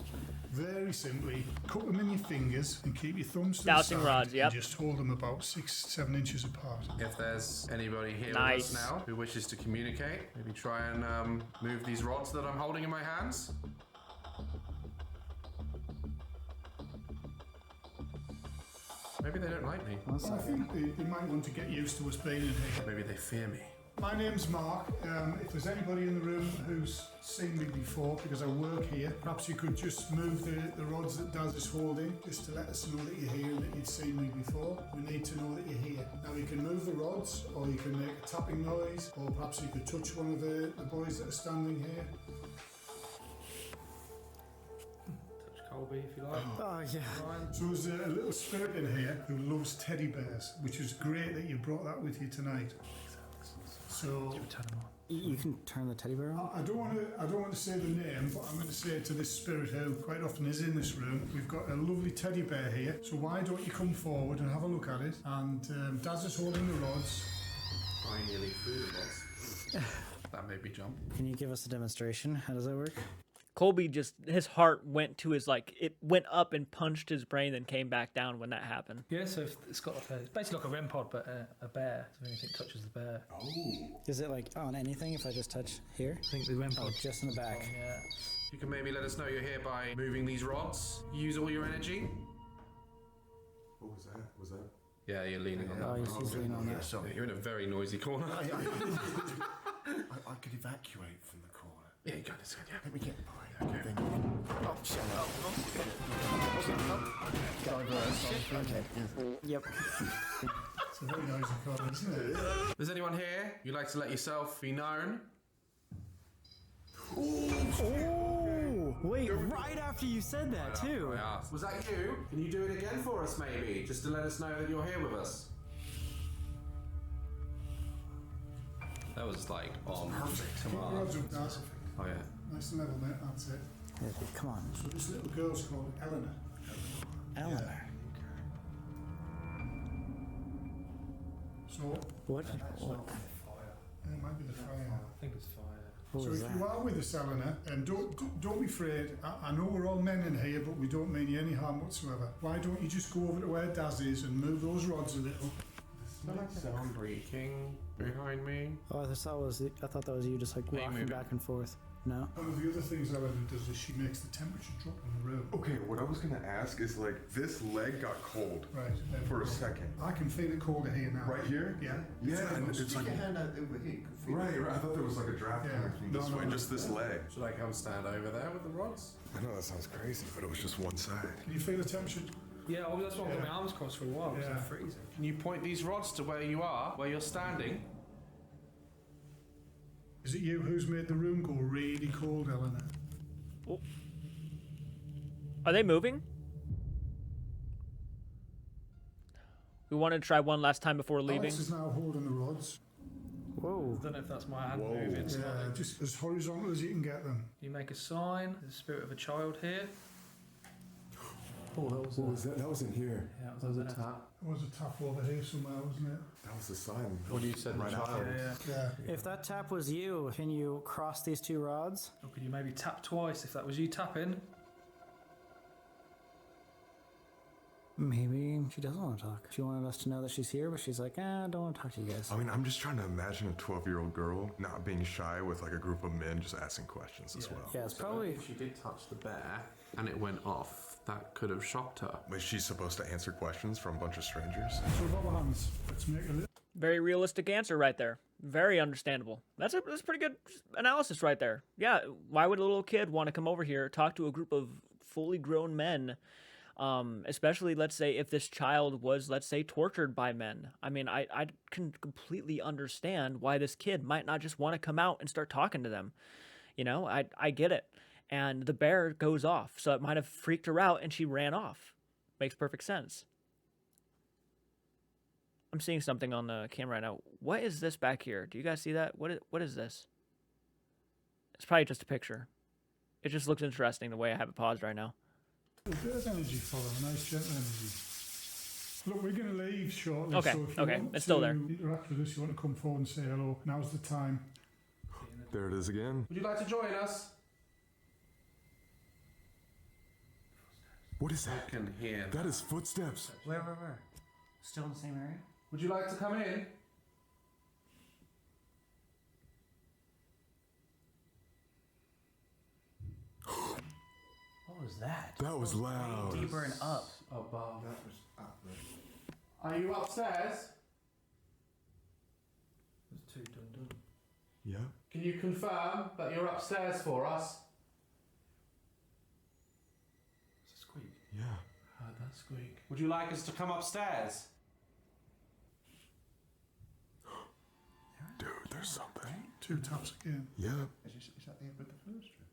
very simply, cut them in your fingers and keep your thumbs to
Dowsing
the side
rods, yep.
and just hold them about 6-7 inches apart.
If there's anybody here
Nice.
with us now who wishes to communicate, maybe try and move these rods that I'm holding in my hands. Maybe they don't like me.
Well, I think they might want to get used to us being in here.
Maybe they fear me.
My name's Mark. If there's anybody in the room who's seen me before, because I work here, perhaps you could just move the rods that Daz is holding, just to let us know that you're here and that you've seen me before. We need to know that you're here. Now you can move the rods, or you can make a tapping noise, or perhaps you could touch one of the boys that are standing here.
Touch Colby if you like.
Oh, yeah.
So there's a little spirit in here who loves teddy bears, which is great that you brought that with you tonight. So
Turn them on.
You can turn the teddy bear on?
I don't want to say the name, but I'm going to say it to this spirit who quite often is in this room. We've got a lovely teddy bear here, so why don't you come forward and have a look at it? And Daz is holding the rods.
I nearly threw the rods. That made me jump.
Can you give us a demonstration? How does that work?
Colby just, his heart went to his, like, it went up and punched his brain and came back down when that happened.
Yeah, so if it's got like it's basically like a REM pod, but a bear. So anything touches the bear.
Oh.
Is it like on anything if I just touch here?
I think the REM pod.
Oh, just in the back.
Yeah.
You can maybe let us know you're here by moving these rods. Use all your energy.
What was that? Was that?
Yeah, you're leaning on
Oh,
that.
he's leaning on that.
Sorry, you're in a very noisy corner.
I could evacuate from the corner.
Yeah, you got this. Yeah.
Let me get by. Okay. Oh, shut up. Okay.
Yep.
It's a very noisy corner, isn't it?
There's anyone here you'd like to let yourself be known?
Oh, wait, right after you said that, too.
I asked. Was that you? Can you do it again for us, maybe? Just to let us know that you're here with us. That was like on.
Perfect.
Come on.
Rods up, Daz.
Oh yeah.
Nice and level, mate. That's it.
Yeah, come on.
So this little girl's called Eleanor.
Eleanor.
So,
What?
it might be the fire.
I think it's fire.
What
So
was
if
that?
you are with us, Eleanor, and don't be afraid. I know we're all men in here, but we don't mean you any harm whatsoever. Why don't you just go over to where Daz is and move those rods a little?
Sound breaking behind me.
Oh, I thought that was you just like
Hey,
rocking
move it.
back and forth. No?
One of the other things Eleanor does is she makes the temperature drop in the room.
Okay, what I was gonna ask is like this leg got cold
Right. there we
for a
go.
second.
I can feel it colder here now.
Right here?
Yeah.
Yeah, and it's
Stick
like
your hand out over here. You can feel
right,
it.
right. I thought there was like a draft
Yeah.
coming from this
No,
way,
no,
just this leg.
Should I come stand over there with the rods?
I know that sounds crazy, but it was just one side.
Can you feel the temperature?
Yeah, that's why I've got my arms crossed for a while. Because
Yeah.
they're freezing.
Can you point these rods to where you are, where you're standing?
Is it you who's made the room go really cold, Eleanor?
Are they moving? We want to try one last time before leaving.
Alex is now holding the rods.
Whoa.
I don't know if that's my hand
Whoa.
moving. It's
Yeah,
not.
just as horizontal as you can get them.
You make a sign. There's the spirit of a child here.
Oh, that was
What was that? That was in here.
Yeah,
that was a tap.
There was a tap over here somewhere, wasn't it?
That was the sign.
When you said the
Right
child.
after.
Yeah.
Yeah.
If that tap was you, can you cross these two rods?
Or could you maybe tap twice if that was you tapping?
Maybe she doesn't want to talk. She wanted us to know that she's here, but she's like, I don't want to talk to you guys.
I mean, I'm just trying to imagine a 12-year-old girl not being shy with like a group of men just asking questions as well.
Yeah, it's probably...
If she did touch the bear and it went off, that could have shocked her.
Was she supposed to answer questions from a bunch of strangers?
So with other hands, let's make a little.
Very realistic answer right there. Very understandable. That's pretty good analysis right there. Yeah, why would a little kid want to come over here, talk to a group of fully grown men? Especially, let's say, if this child was, let's say, tortured by men. I mean, I can completely understand why this kid might not just want to come out and start talking to them. You know, I get it. And the bear goes off, so it might have freaked her out and she ran off. Makes perfect sense. I'm seeing something on the camera right now. What is this back here? Do you guys see that? What is this? It's probably just a picture. It just looks interesting the way I have it paused right now.
A bit of energy for them, a nice gentle energy. Look, we're going to leave shortly.
Okay,
So if you
okay,
want
it's still
to
there.
interact with us, you want to come forward and say hello, now's the time.
There it is again.
Would you like to join us?
What is
I
that?
can hear.
That is footsteps.
Where? Still in the same area?
Would you like to come in?
What was that?
That was loud.
Deeper and up.
Above.
That was up there.
Are you upstairs?
There's two done.
Yeah.
Can you confirm that you're upstairs for us?
It's a squeak.
Yeah.
Heard that squeak. Would you like us to come upstairs?
Dude, there's something.
2 taps again.
Yeah.
Is that the end of the first room?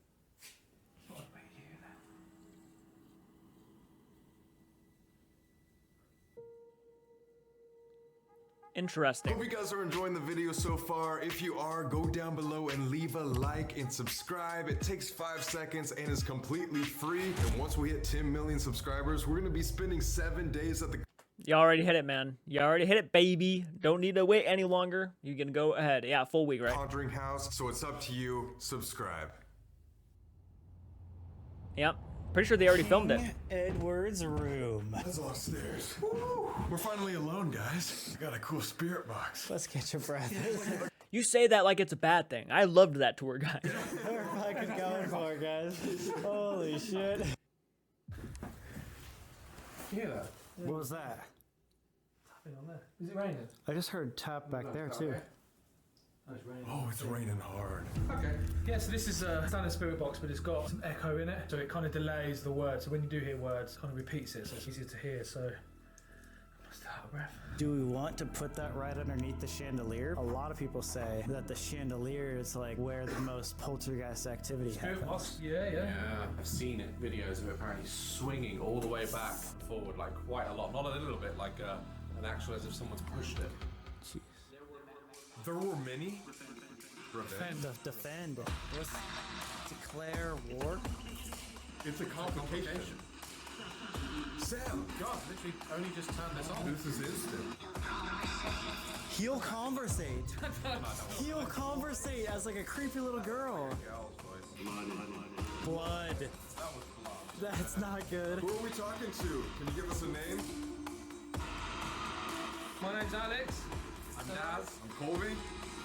Interesting.
Hope you guys are enjoying the video so far. If you are, go down below and leave a like and subscribe. It takes 5 seconds and is completely free. And once we hit 10 million subscribers, we're gonna be spending 7 days at the
You already hit it, man. You already hit it, baby. Don't need to wait any longer. You can go ahead. Yeah, full week, right?
Conjuring house, so it's up to you. Subscribe.
Yep. Pretty sure they already filmed it.
Edward's room.
That's a lot of stairs. We're finally alone, guys. I got a cool spirit box.
Let's get your breath.
You say that like it's a bad thing. I loved that tour guide.
We're fucking going for it, guys. Holy shit.
You hear that?
What was that?
Tapping on there. Is it raining?
I just heard tap back there too.
Oh, it's raining.
Oh, it's raining hard.
Okay. Yeah, so this is a standard spirit box, but it's got some echo in it, so it kind of delays the word. So when you do hear words, it kind of repeats it, so it's easier to hear. So I'm still out of breath.
Do we want to put that right underneath the chandelier? A lot of people say that the chandelier is like where the most poltergeist activity
Spirit
happens.
box, yeah.
Yeah, I've seen it, videos of it apparently swinging all the way back and forward, like quite a lot. Not a little bit, like an actual as if someone's pushed it.
Jeez.
There were many.
Defend. What's declare war?
It's a complication.
Sam, God, literally only just turned this on.
This is instant.
He'll conversate. He'll conversate as like a creepy little girl. Blood.
That was blood.
That's not good.
Who are we talking to? Can you give us a name?
My name's Alex.
I'm Naz.
I'm Colby.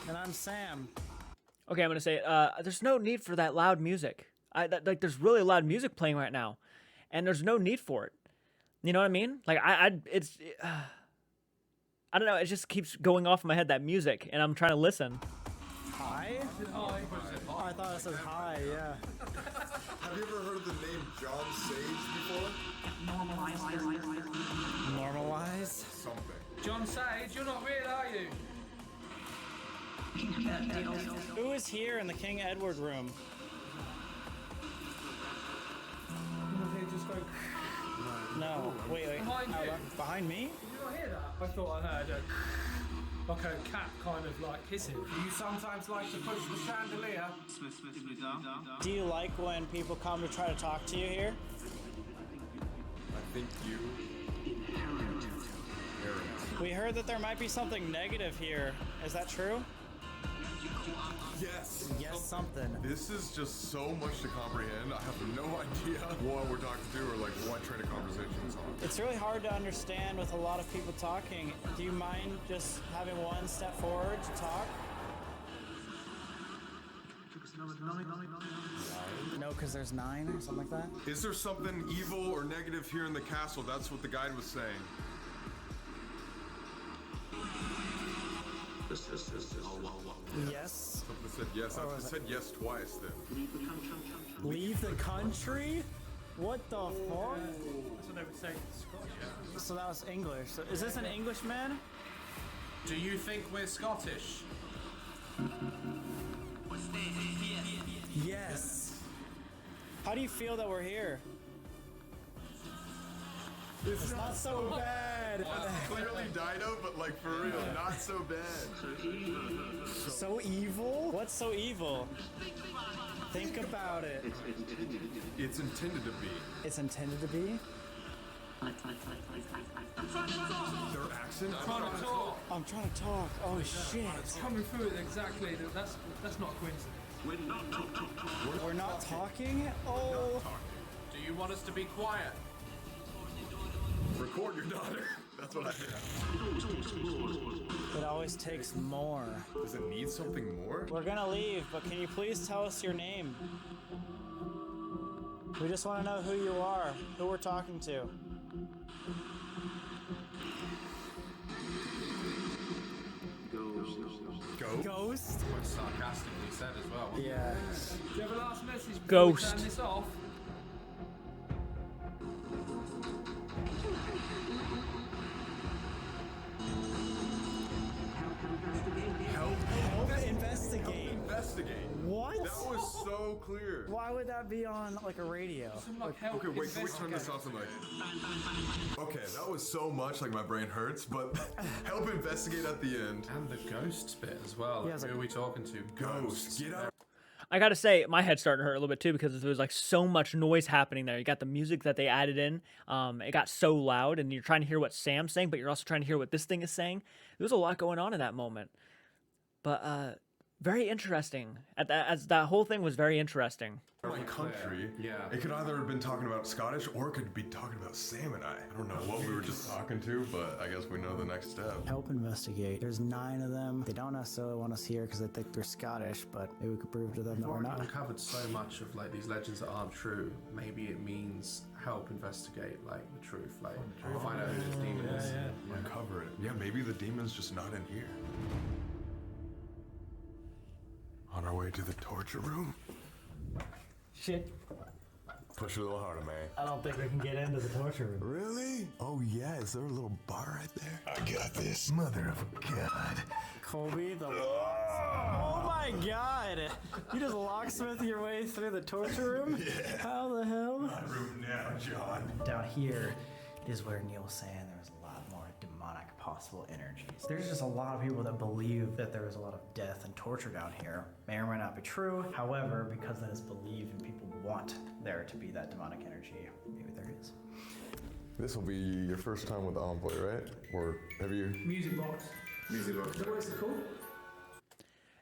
And I'm Sam.
Okay, I'm gonna say it. There's no need for that loud music. Like there's really loud music playing right now, and there's no need for it. You know what I mean? Like I don't know. It just keeps going off in my head, that music, and I'm trying to listen.
Hi? Oh, I thought it said hi. Yeah.
Have you ever heard the name John Sage before?
Normalized.
Something.
John Sage, you're not real, are you?
Who is here in the King Edward room?
Just go.
No. Wait.
Behind you.
Behind me?
Did you not hear that? I thought I heard like a cat kind of like hissing.
Do you sometimes like to push the chandelier?
Do you like when people come to try to talk to you here?
I think you.
We heard that there might be something negative here. Is that true?
Yes.
Yes, something.
This is just so much to comprehend. I have no idea what we're talking to or like what train of conversation is on.
It's really hard to understand with a lot of people talking. Do you mind just having one step forward to talk? No, because there's 9 or something like that.
Is there something evil or negative here in the castle? That's what the guide was saying.
Yes.
Something said yes. I said yes twice then.
Leave the country? What the fuck?
That's what they would say to Scottish.
So that was English. So is this an Englishman?
Do you think we're Scottish?
Yes. How do you feel that we're here? It's not so bad.
Clearly Dido, but like for real, not so bad.
So evil? What's so evil? Think about it.
It's intended to be.
It's intended to be?
Their accent?
I'm trying to talk. Oh shit.
It's coming through it exactly. That's not a coincidence.
We're not talking? Oh.
Do you want us to be quiet?
Record your daughter. That's what I
It always takes more.
Does it need something more?
We're gonna leave, but can you please tell us your name? We just want to know who you are, who we're talking to. Ghost?
Quite sarcastically said as well.
Yeah.
Do you have a last message before
Ghost.
we turn this off?
Help investigate.
Investigate.
What?
That was so clear.
Why would that be on like a radio?
Okay, wait, can we turn this off and like... Okay, that was so much, like my brain hurts, but help investigate at the end.
And the ghost bit as well.
Yeah, it's
Who
like-
are we talking to?
Ghost. Get out.
I gotta say, my head's starting to hurt a little bit too because there was like so much noise happening there. You got the music that they added in. It got so loud, and you're trying to hear what Sam's saying, but you're also trying to hear what this thing is saying. There was a lot going on in that moment. But very interesting. As that whole thing was very interesting.
My country.
Yeah.
It could either have been talking about Scottish or it could be talking about Sam and I. I don't know what we were just talking to, but I guess we know the next step.
Help investigate. There's 9 of them. They don't necessarily want us here because they think they're Scottish, but maybe we could prove to them that we're
We've
not.
uncovered so much of like these legends that aren't true. Maybe it means help investigate like the truth, like find out who this demon is.
Uncover it. Yeah, maybe the demon's just not in here. On our way to the torture room.
Shit.
Push it a little harder, man.
I don't think we can get into the torture room.
Really? Oh yeah, is there a little bar right there? I got this. Mother of a god.
Colby, the Oh my god! You just locksmith your way through the torture room?
Yeah.
How the hell?
My room now, John.
Down here is where Neil was saying there was a lot more demonic possible energies. There's just a lot of people that believe that there is a lot of death and torture down here. May or may not be true. However, because that is believed and people want there to be that demonic energy, maybe there is.
This will be your first time with the Envoy, right? Or have you?
Music box.
Music box.
Is that what it's called?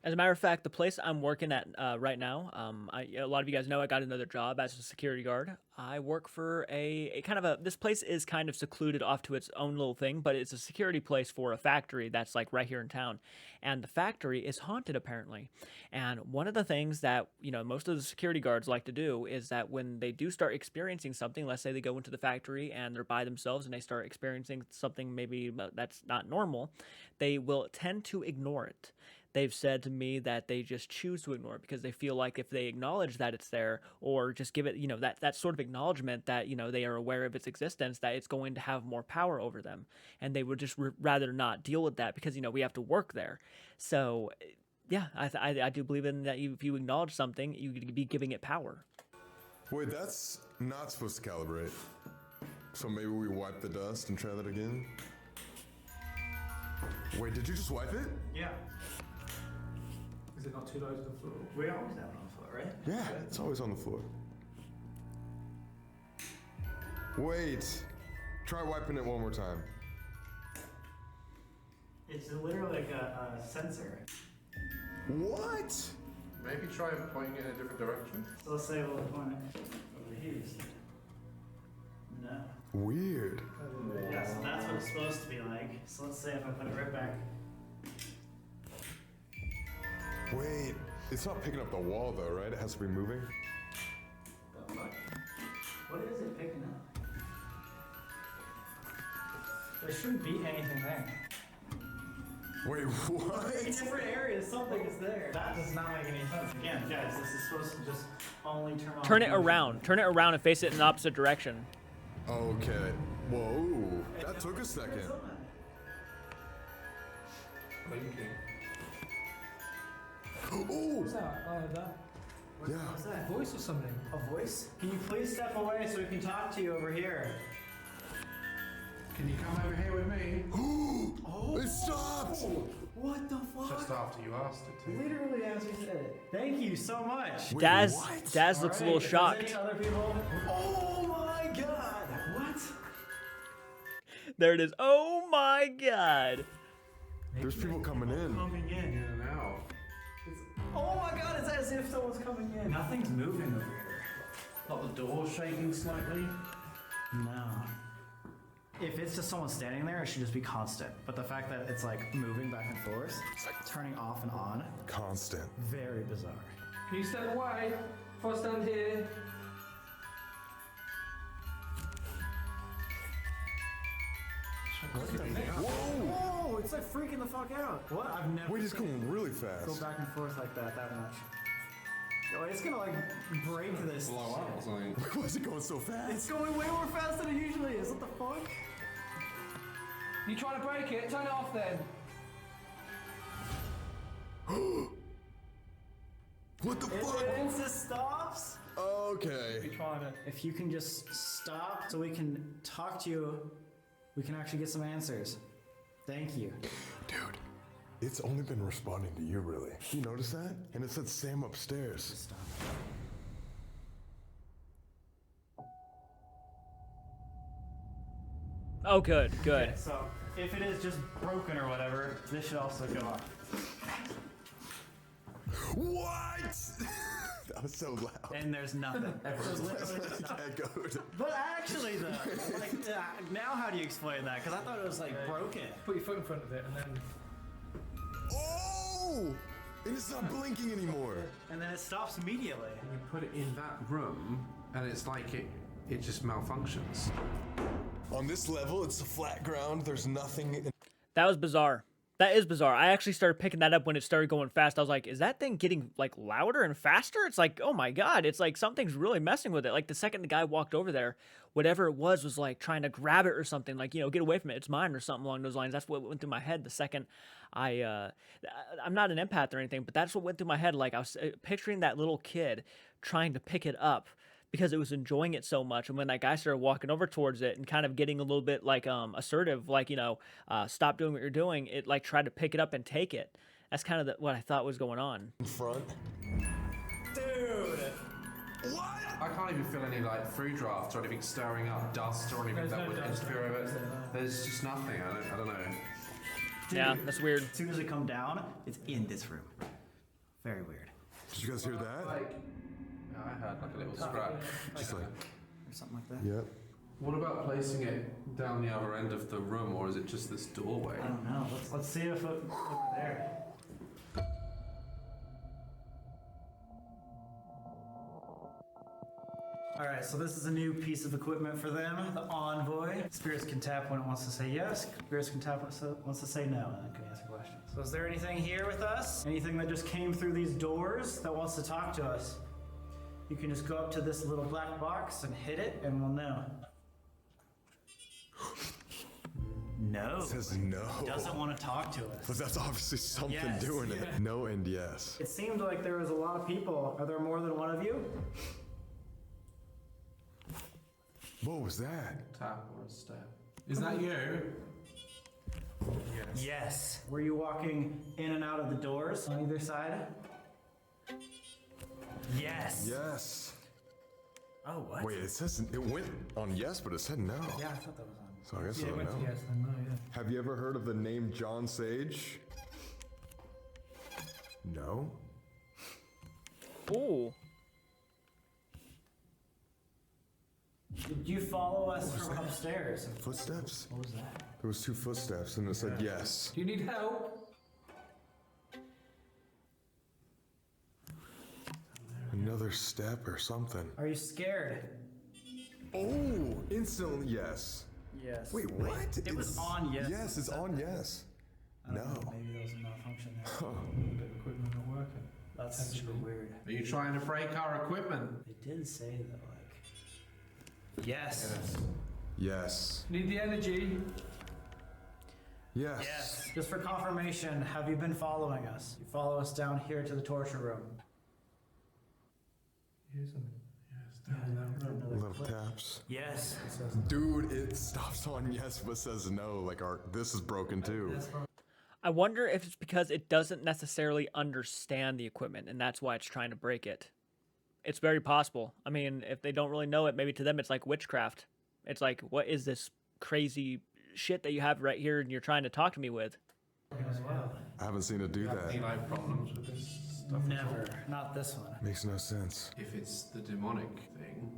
As a matter of fact, the place I'm working at right now, a lot of you guys know I got another job as a security guard. I work for a kind of a, this place is kind of secluded off to its own little thing, but it's a security place for a factory that's like right here in town. And the factory is haunted apparently. And one of the things that, you know, most of the security guards like to do is that when they do start experiencing something, let's say they go into the factory and they're by themselves and they start experiencing something maybe that's not normal, they will tend to ignore it. They've said to me that they just choose to ignore it because they feel like if they acknowledge that it's there or just give it, you know, that sort of acknowledgement that, you know, they are aware of its existence, that it's going to have more power over them. And they would just rather not deal with that because, you know, we have to work there. So, yeah, I do believe in that if you acknowledge something, you could be giving it power.
Wait, that's not supposed to calibrate. So maybe we wipe the dust and try that again? Wait, did you just wipe it?
Yeah.
Is it not too low to the floor?
We always have it on foot, right?
Yeah, it's always on the floor. Wait, try wiping it one more time.
It's literally like a sensor.
What?
Maybe try pointing it in a different direction.
So let's say we'll point it over here. No.
Weird.
Yeah, so that's what it's supposed to be like. So let's say if I put it right back.
Wait, it's not picking up the wall though, right? It has to be moving.
What is it picking up? There shouldn't be anything there.
Wait, what?
In different areas, something is there. That does not make any sense. Again, guys, this is supposed to just only turn on.
Turn it around and face it in the opposite direction.
Okay. Whoa, that took a second. Oh,
What's that? I heard that.
yeah.
What's that?
A voice or something?
A voice? Can you please step away so we can talk to you over here?
Can you come over here with me?
Oh,
It stopped!
what the fuck?
Just after you asked it to.
Literally as we said it. Thank you so much.
Wait,
Daz
what?
Daz looks a little
Alright, if there's
shocked.
any other people? Oh my god! What?
There it is. Oh my god.
There's people coming in.
Coming in.
In and out.
Oh my god, it's as if someone's coming in. Nothing's moving over here.
Not the door shaking slightly.
No. If it's just someone standing there, it should just be constant. But the fact that it's like moving back and forth, it's like turning off and on,
Constant.
very bizarre.
Can you step away? If I stand here.
What the heck? Whoa! It's like freaking the fuck out. What? I've never
Wait, it's
seen
going really
it
fast.
go back and forth like that much. Yo, it's gonna like break this.
Blow up or
shit.
something.
Why is it going so fast?
It's going way more fast than it usually is. What the fuck?
You trying to break it? Turn it off then.
What the fuck?
It just stops.
Okay.
You trying to?
If you can just stop so we can talk to you, we can actually get some answers. Thank you.
Dude,
It's only been responding to you, really. You notice that? And it said Sam upstairs.
Stop.
Oh, good, good.
Okay, so if it is just broken or whatever, this should also go off.
What? That was so loud.
And there's nothing. There's literally nothing.
Echoed.
But actually, though, like, now how do you explain that? Because I thought it was like broken.
Put your foot in front of it and then.
Oh! And it's not blinking anymore.
And then it stops immediately.
You put it in that room, and it's like it just malfunctions.
On this level, it's a flat ground. There's nothing.
That was bizarre. That is bizarre. I actually started picking that up when it started going fast. I was like, is that thing getting like louder and faster? It's like, oh my God, it's like something's really messing with it. Like the second the guy walked over there, whatever it was like trying to grab it or something, like, you know, get away from it. It's mine or something along those lines. That's what went through my head the second I'm not an empath or anything, but that's what went through my head. Like I was picturing that little kid trying to pick it up because it was enjoying it so much. And when that guy started walking over towards it and kind of getting a little bit like assertive, like, you know, stop doing what you're doing, it like tried to pick it up and take it. That's kind of what I thought was going on.
In front.
Dude!
What?
I can't even feel any like food drafts or anything stirring up dust or anything that would interfere with it. There's just nothing. I don't know.
Dude,
Yeah, that's weird.
As soon as it come down, it's in this room. Very weird.
Did you guys hear that?
I heard like a little scratch.
Just like.
Or something like that.
Yep.
What about placing it down the other end of the room, or is it just this doorway?
I don't know. Let's see if it over there. Alright, so this is a new piece of equipment for them, the Envoy. Spirits can tap when it wants to say yes, spirits can tap when it wants to say no, and it can answer questions. So is there anything here with us? Anything that just came through these doors that wants to talk to us? You can just go up to this little black box and hit it, and we'll know. No.
It says no.
It doesn't want to talk to us.
But that's obviously something
Yes.
doing it. No and yes.
It seemed like there was a lot of people. Are there more than one of you?
What was that?
Tap or a step? Is that you?
Yes. Were you walking in and out of the doors on either side? Yes.
Yes.
Oh, what?
Wait, it says it went on yes, but it said no.
Yeah, I thought that was on.
So I guess
Yeah,
I
it
don't
went to
know.
yes and no, yeah.
Have you ever heard of the name John Sage? No.
Ooh.
Did you follow us from upstairs?
Footsteps?
What was that?
There was 2 footsteps and it said yes.
Do you need help?
Another step or something.
Are you scared?
Oh, instantly yes.
Yes.
Wait, what?
It was on yes.
Yes, it's on yes.
I don't
No.
know, maybe there was a malfunction there.
A bit of equipment not working.
That's super weird.
Are you trying to break our equipment?
They did say that, like. Yes.
Yes.
Need the energy?
Yes.
Yes. Just for confirmation, have you been following us? You follow us down here to the torture room.
Here's something.
Love taps.
Yes.
Dude, it stops on yes but says no. Like this is broken too.
I wonder if it's because it doesn't necessarily understand the equipment, and that's why it's trying to break it. It's very possible. I mean, if they don't really know it, maybe to them it's like witchcraft. It's like, what is this crazy shit that you have right here and you're trying to talk to me with?
As well.
I haven't seen it do that.
Any like problems with this stuff? at all?
Never. Not this one.
Makes no sense.
If it's the demonic thing,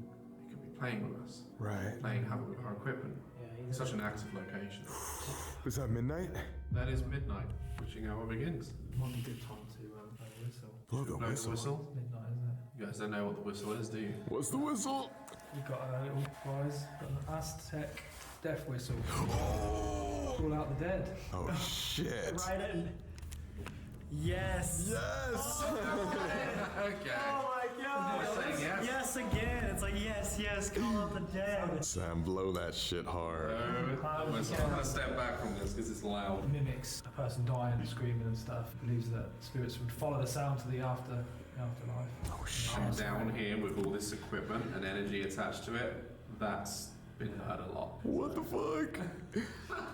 it could be playing with us.
Right.
Playing havoc with our equipment.
Yeah,
Such an active location.
Was that midnight?
That is midnight. Witching hour begins.
Might be a good time to play the whistle.
Blow the
Know the
whistle.
whistle?
Midnight, isn't it?
You guys don't know what the whistle is, do you?
What's the whistle?
You've got a little prize, got an Aztec death whistle. Call out the dead.
Oh shit.
Right in. Yes.
Yes.
Okay.
Oh my god.
Saying yes.
Yes again. It's like yes, yes. Call out the dead.
Sam, blow that shit hard.
I'm gonna step back from this because it's loud.
It mimics a person dying and screaming and stuff. It believes that spirits would follow the sound to the afterlife.
Oh shit.
I'm down here with all this equipment and energy attached to it. That's been heard a lot.
What the fuck?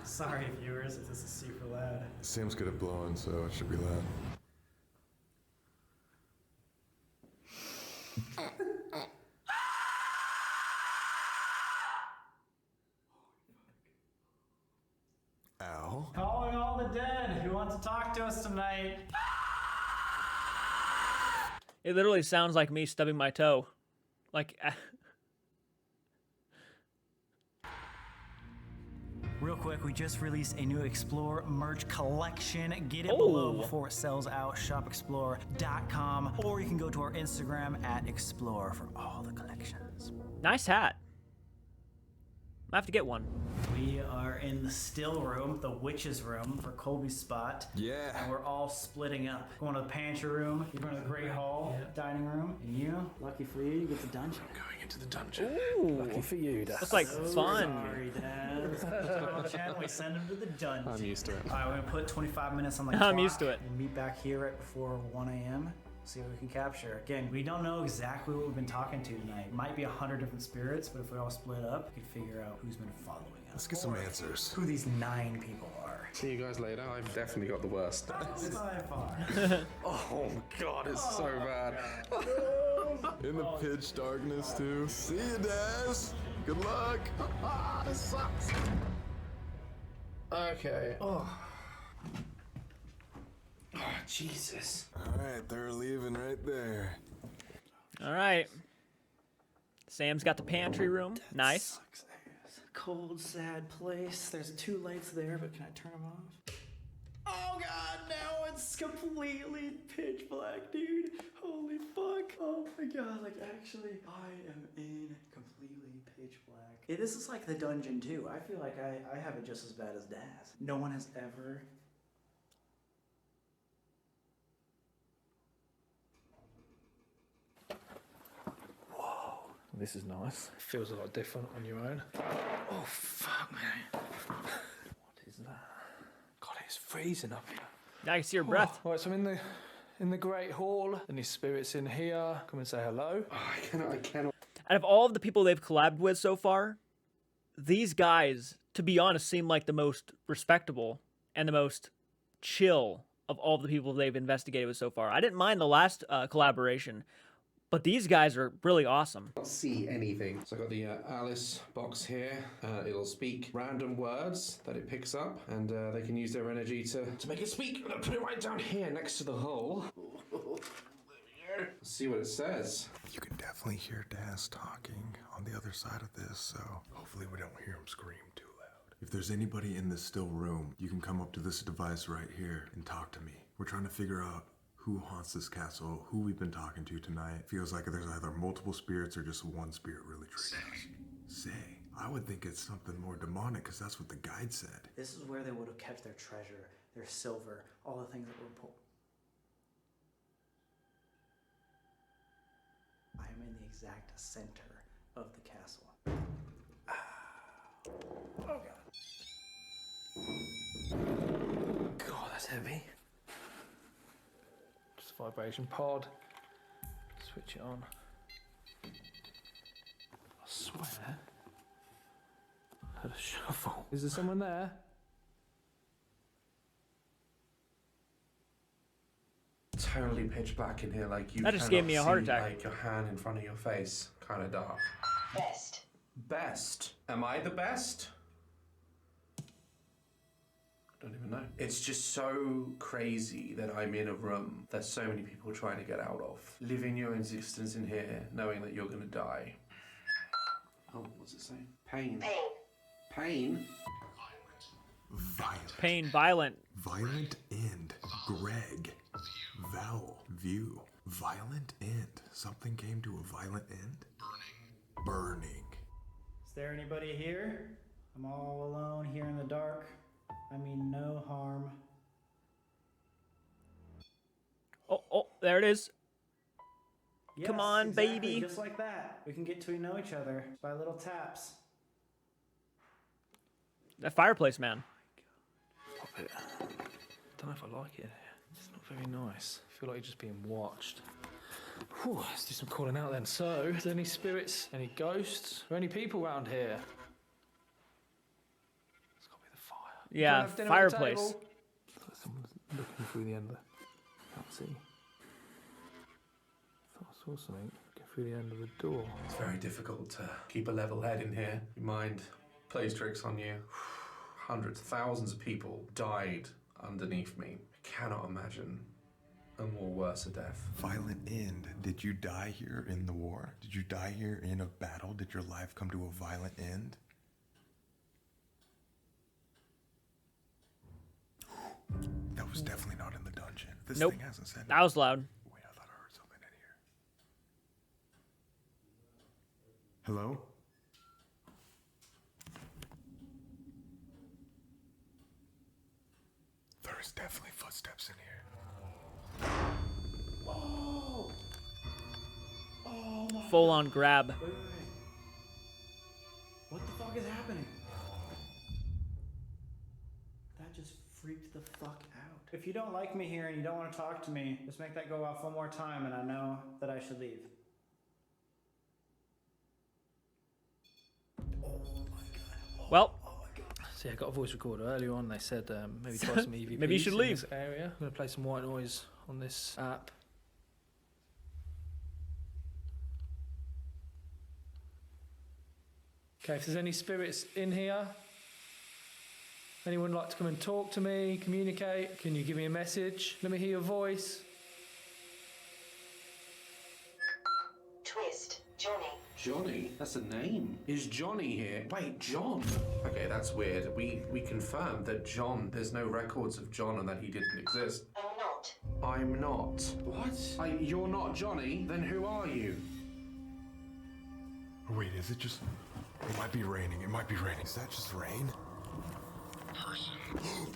Sorry, viewers, if this is super loud.
Sam's good at blowing, so it should be loud. Ow.
Calling all the dead who want to talk to us tonight.
It literally sounds like me stubbing my toe. Like,
Real quick, we just released a new Explore merch collection. Get it below before it sells out. Shopexplore.com, or you can go to our Instagram at Explore for all the collections.
nice hat. I have to get one.
We are in the still room, the witch's room for Colby's spot.
Yeah.
And we're all splitting up. Going to the pantry room, you're going to the great hall, dining room, and you, lucky for you, you get the dungeon.
Going into the dungeon.
Lucky for you, Dad.
Looks like
So
fun.
Sorry, Dad. Chen, we send him to the dungeon.
I'm used to it.
All right, we're gonna put 25 minutes on the clock.
I'm used to it.
We'll meet back here right before 1 a.m. See what we can capture. Again, we don't know exactly what we've been talking to tonight. It might be 100 different spirits, but if we all split up, we could figure out who's been following us.
Let's get some answers.
Who these 9 people are.
See you guys later. I've definitely got the worst.
By far.
Oh god, it's so bad.
In the pitch darkness, too. See you, Daz. Good luck. This sucks.
Okay. Oh, Jesus.
Alright, they're leaving right there.
All right. Sam's got the pantry room. Nice.
Cold, sad place. There's 2 lights there, but can I turn them off? Oh god, now it's completely pitch black, dude. Holy fuck. Oh my god, like actually, I am in completely pitch black. This is like the dungeon too. I feel like I have it just as bad as Daz. No one has ever...
this is nice. Feels a lot different on your own. Oh fuck, man. What is that? God, it's freezing up here.
Now I can see your breath.
Right, so I'm in the Great Hall. Any spirits in here? Come and say hello.
I cannot.
Out of all of the people they've collabed with so far, these guys, to be honest, seem like the most respectable and the most chill of all the people they've investigated with so far. I didn't mind the last collaboration, but these guys are really awesome.
Can't see anything. So I've got the Alice box here. It'll speak random words that it picks up, and they can use their energy to make it speak. I'll put it right down here next to the hole. Let's see what it says.
You can definitely hear Daz talking on the other side of this, so hopefully we don't hear him scream too loud. If there's anybody in this still room, you can come up to this device right here and talk to me. We're trying to figure out who haunts this castle, who we've been talking to tonight. Feels like there's either multiple spirits or just one spirit really treating us. Say. I would think it's something more demonic, because that's what the guide said.
This is where they would have kept their treasure, their silver, all the things that were important. I am in the exact center of the castle. Oh god.
God, that's heavy. Just vibration pod. Switch it on. I swear. I heard a shuffle. Is there someone there?
Totally pitch black in here, like you
That just gave me a heart
see,
attack.
like your hand in front of your face, kind of dark.
Best.
Best? Am I the best? I don't even know. It's just so crazy that I'm in a room that so many people are trying to get out of. Living your existence in here, knowing that you're gonna die. Oh, what's it saying? Pain. Pain?
Violent.
Pain, violent.
Violent end. Greg. Vowel. View. Violent end. Something came to a violent end? Burning.
Is there anybody here? I'm all alone here in the dark. I mean no harm.
Oh, there it is.
Yes,
Come on,
exactly,
baby.
Just like that. We can get to know each other by little taps.
That fireplace, man.
Pop it. Don't know if I like it. It's not very nice. I feel like you're just being watched. Whew, let's do some calling out then. So, is there any spirits, any ghosts, or any people around here?
Yeah,
have dinner at the
fireplace.
table? Someone's looking through the end of the... Can't see. Thought I saw something go through the end of the door.
It's very difficult to keep a level head in here. Your mind plays tricks on you. Hundreds, thousands of people died underneath me. I cannot imagine a more worse a death.
Violent end. Did you die here in the war? Did you die here in a battle? Did your life come to a violent end? That was definitely not in the dungeon. This
Nope.
thing hasn't said
That was loud.
Wait, I thought I heard something in here. Hello? There's definitely footsteps in here.
Full on grab.
Wait. What the fuck is happening? That just freaked the fuck out. If you don't like me here and you don't want to talk to me, just make that go off one more time and I know that I should leave.
Well,
See, I got a voice recorder earlier on. They said maybe try some EVPs.
Maybe you should
in
leave.
this area. I'm gonna play some white noise on this app. Okay, if there's any spirits in here, anyone like to come and talk to me, communicate? Can you give me a message? Let me hear your voice.
Twist, Johnny.
Johnny? That's a name. Is Johnny here? Wait, John? Okay, that's weird. We confirmed that John, there's no records of John and that he didn't exist.
I'm not.
I'm not. What? You're not Johnny? Then who are you?
Wait, is it just... It might be raining. It might be raining. Is that just rain?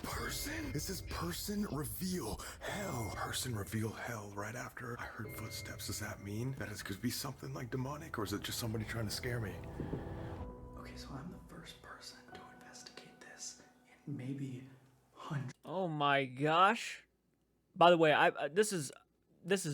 Person? It says person reveal hell. Person reveal hell right after I heard footsteps. Does that mean that it could be something like demonic, or is it just somebody trying to scare me?
Okay, so I'm the first person to investigate this in maybe hundreds.
oh my gosh. By the way, this is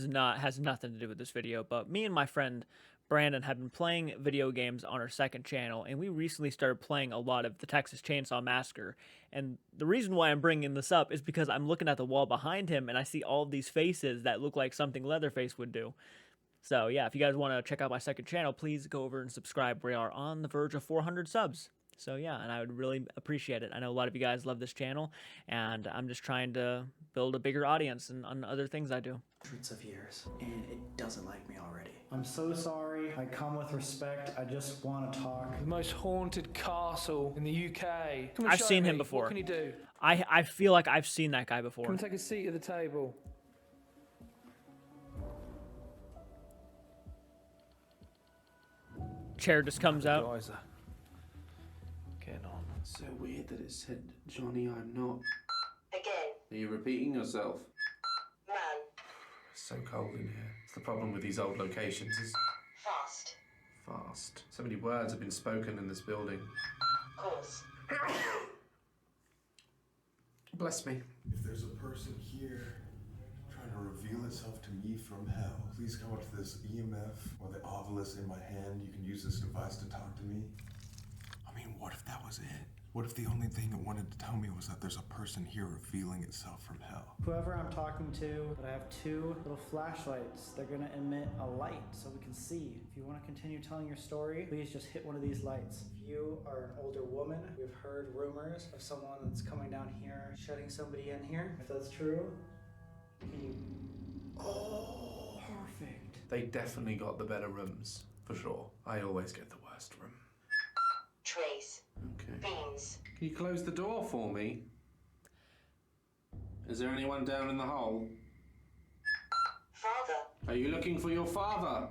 not has nothing to do with this video, but me and my friend Brandon have been playing video games on our second channel, and we recently started playing a lot of the Texas Chainsaw Massacre. And the reason why I'm bringing this up is because I'm looking at the wall behind him, and I see all of these faces that look like something Leatherface would do. So yeah, if you guys want to check out my second channel, please go over and subscribe. We are on the verge of 400 subs. So yeah, and I would really appreciate it. I know a lot of you guys love this channel, and I'm just trying to build a bigger audience and on other things I do.
Hundreds of years, and it doesn't like me already. I'm so sorry. I come with respect. I just want to talk.
The most haunted castle in the UK. Come and
I've
show
seen
me.
him before.
What can he do?
I feel like I've seen that guy before.
Come and take a seat at the table.
Chair just comes out.
Guys are getting on.
So weird that it said, Johnny, I'm not.
Again,
Are you repeating yourself?
man.
It's so cold in here. It's the problem with these old locations is
Fast.
fast. So many words have been spoken in this building.
Course.
Bless me.
If there's a person here trying to reveal itself to me from hell, please come up to this EMF or the obelisk in my hand. You can use this device to talk to me. I mean, what if that was it? What if the only thing it wanted to tell me was that there's a person here revealing itself from hell?
Whoever I'm talking to, but I have two little flashlights. They're gonna emit a light so we can see. If you want to continue telling your story, please just hit one of these lights. If you are an older woman, we've heard rumors of someone that's coming down here, shutting somebody in here. If that's true, can you... Oh, perfect.
They definitely got the better rooms, for sure. I always get the worst room.
Trace.
Okay.
Beans.
Can you close the door for me? Is there anyone down in the hole?
Father.
Are you looking for your father?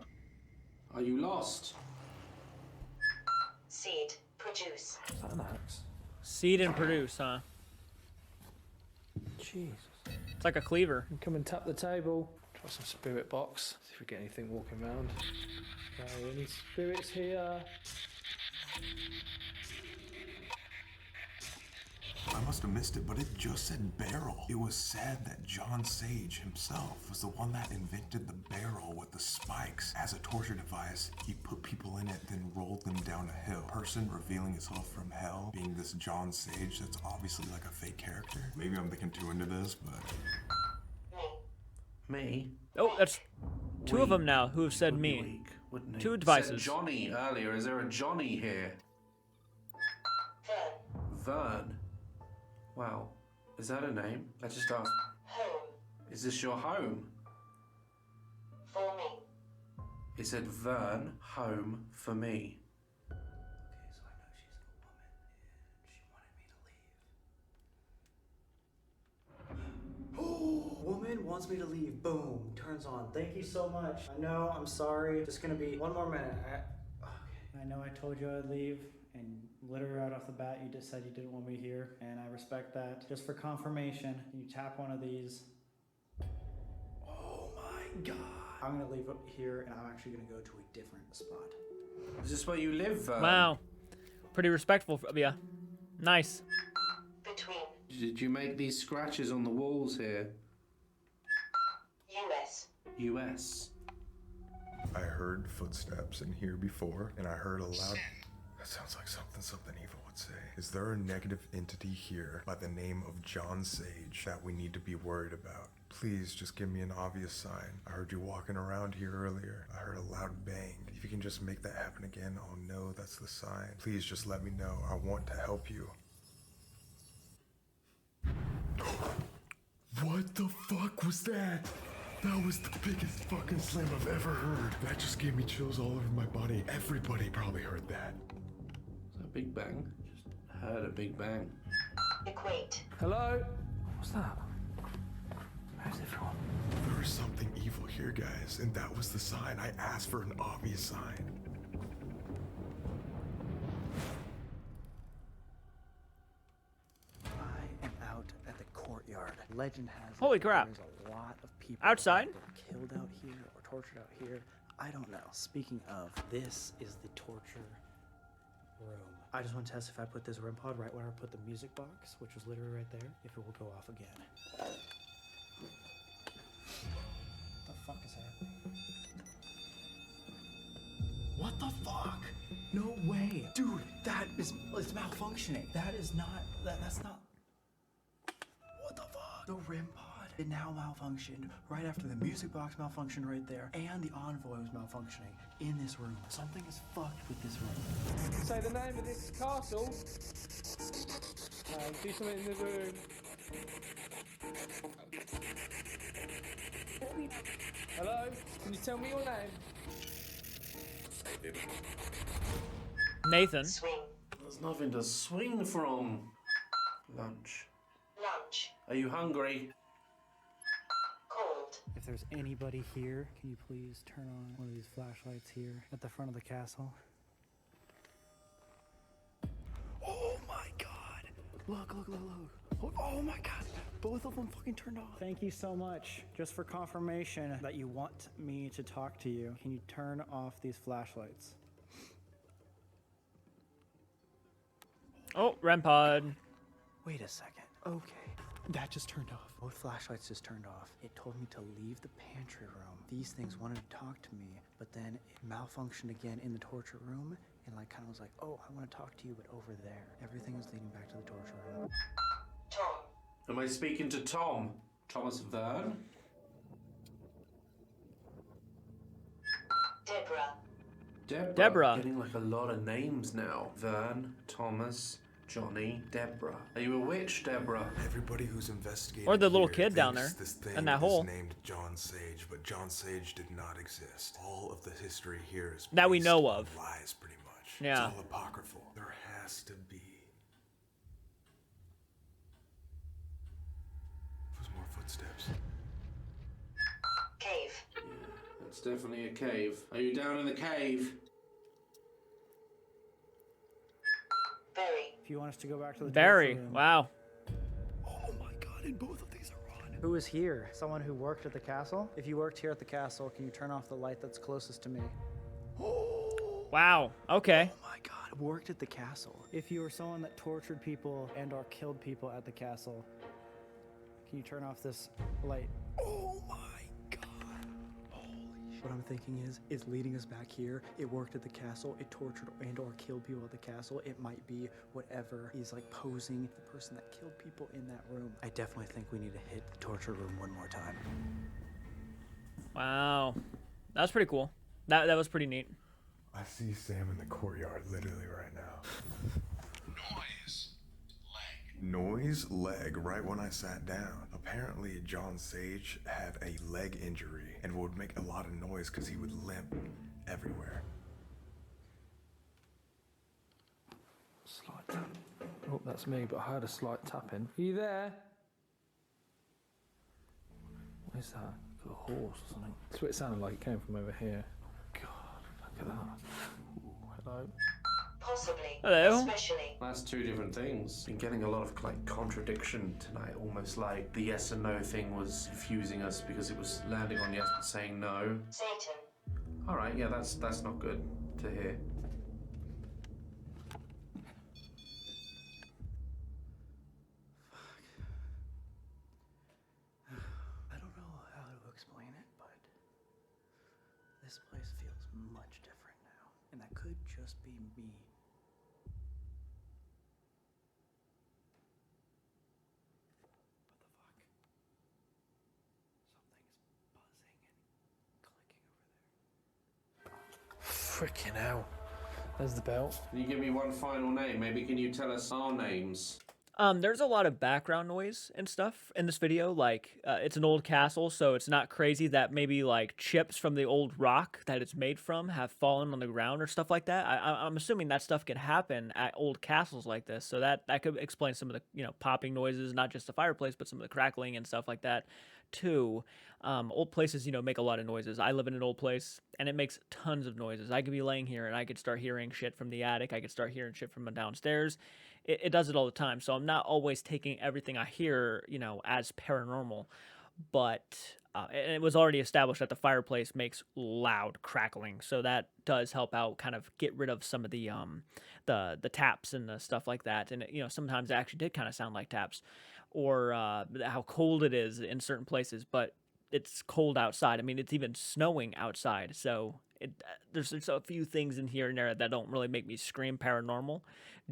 Are you lost?
Seed. Produce.
Is that an axe?
Seed and produce, huh?
Jesus.
It's like a cleaver.
Come and tap the table. Try some spirit box. See if we get anything walking around. Okay, any spirits here?
I must have missed it, but it just said barrel. It was said that John Sage himself was the one that invented the barrel with the spikes as a torture device. He put people in it, then rolled them down a hill. Person revealing himself from hell, being this John Sage that's obviously like a fake character. Maybe I'm thinking too into this, but...
Me?
Oh, that's two of them now who have said
Would be
me.
weak, wouldn't he?
Two
Said
devices.
Johnny earlier. Is there a Johnny here? Vern. Wow. Is that a name? I just asked.
Home.
Is this your home?
For me.
He said Vern, home for me.
Okay, so I know she's a woman and she wanted me to leave. Oh, woman wants me to leave. Boom, turns on. Thank you so much. I know, I'm sorry. Just gonna be one more minute. Okay. I know I told you I'd leave, and literally right off the bat, you just said you didn't want me here, and I respect that. Just for confirmation, you tap one of these. Oh my God. I'm gonna leave it here, and I'm actually gonna go to a different spot.
Is this where you live, Vern?
Wow. Pretty respectful of ya. Nice.
Between.
Did you make these scratches on the walls here?
US.
US.
I heard footsteps in here before, and I heard a loud... That sounds like something evil would say. Is there a negative entity here by the name of John Sage that we need to be worried about? Please just give me an obvious sign. I heard you walking around here earlier. I heard a loud bang. If you can just make that happen again, I'll know that's the sign. Please just let me know. I want to help you. What the fuck was that? That was the biggest fucking slam I've ever heard. That just gave me chills all over my body. Everybody probably heard that.
Is that a big bang? Just heard a big bang.
Equate.
Hello? What's that? Where's everyone?
There was something evil here, guys, and that was the sign. I asked for an obvious sign.
I am out at the courtyard. Legend has it
Holy
that
crap.
There's a lot of people
Outside?
that were killed out here or tortured out here. I don't know. Speaking of, this is the torture room. I just want to test if I put this REM pod right where I put the music box, which was literally right there, if it will go off again. What the fuck is happening? What the fuck? No way. Dude, that is, it's malfunctioning. That is not, that's not. What the fuck? The REM pod, it now malfunctioned right after the music box malfunctioned right there, and the envoy was malfunctioning in this room. Something is fucked with this room.
Say the name of this castle. Do something in the room. Hello? Can you tell me your name?
Nathan.
Swing.
There's nothing to swing from. Lunch.
Lunch.
Are you hungry?
Cold.
If there's anybody here, can you please turn on one of these flashlights here at the front of the castle? Oh my god! Look. Oh my god! Both of them fucking turned off. Thank you so much. Just for confirmation that you want me to talk to you, can you turn off these flashlights?
Oh, REM pod.
Wait a second. Okay. That just turned off. Both flashlights just turned off. It told me to leave the pantry room. These things wanted to talk to me, but then it malfunctioned again in the torture room, and like kind of was like, oh, I want to talk to you, but over there. Everything is leading back to the torture room.
Tom.
Am I speaking to Tom? Thomas Vern?
Deborah.
Deborah.
Getting like a lot of names now. Vern, Thomas, Johnny, Deborah. Are you a witch, Deborah?
Everybody who's investigating
Or the little
here
kid down
thinks
there,
this thing
in that
is
hole.
named John Sage, but John Sage did not exist. All of the history here is
That we
based
know
on
of.
lies, pretty much.
Yeah.
It's all apocryphal. There has to be. Those more footsteps.
Cave.
It's definitely a cave. Are you down in the cave?
Very.
If you want us to go back to the
Barry.
torture room.
Wow.
Oh my god, and both of these are on.
Who is here? Someone who worked at the castle? If you worked here at the castle, can you turn off the light that's closest to me?
Wow. Okay.
Oh my god, worked at the castle. If you were someone that tortured people and or killed people at the castle, can you turn off this light? Oh my god. Holy shit. What I'm thinking is, it's leading us back here. It worked at the castle. It tortured and or killed people at the castle. It might be whatever is like posing the person that killed people in that room. I definitely think we need to hit the torture room one more time.
Wow. That was pretty cool. That was pretty neat.
I see Sam in the courtyard literally right now. Noise leg right when I sat down. Apparently John Sage had a leg injury and would make a lot of noise because he would limp everywhere.
Slight tap. Oh, that's me, but I heard a slight tapping. Are you there? What is that? Like a horse or something? That's what it sounded like. It came from over here. God, look at that. Ooh, hello.
Possibly.
Hello.
Especially.
That's two different things. Been getting a lot of like contradiction tonight, almost like the yes and no thing was confusing us because it was landing on yes but saying no.
Satan.
All right, yeah, that's not good to hear.
I don't know how to explain it, but this place feels much different now. And that could just be me.
Freaking hell. There's the bell.
Can you give me one final name? Maybe can you tell us our names?
There's a lot of background noise and stuff in this video. Like, it's an old castle, so it's not crazy that maybe like chips from the old rock that it's made from have fallen on the ground or stuff like that. I'm assuming that stuff could happen at old castles like this, so that could explain some of the popping noises, not just the fireplace, but some of the crackling and stuff like that too. Old places, make a lot of noises. I live in an old place, and it makes tons of noises. I could be laying here, and I could start hearing shit from the attic. I could start hearing shit from downstairs. It does it all the time, so I'm not always taking everything I hear, as paranormal. But and it was already established that the fireplace makes loud crackling, so that does help out, kind of get rid of some of the taps and the stuff like that. And sometimes it actually did kind of sound like taps, or how cold it is in certain places. But it's cold outside. I mean, it's even snowing outside, so there's a few things in here and there that don't really make me scream paranormal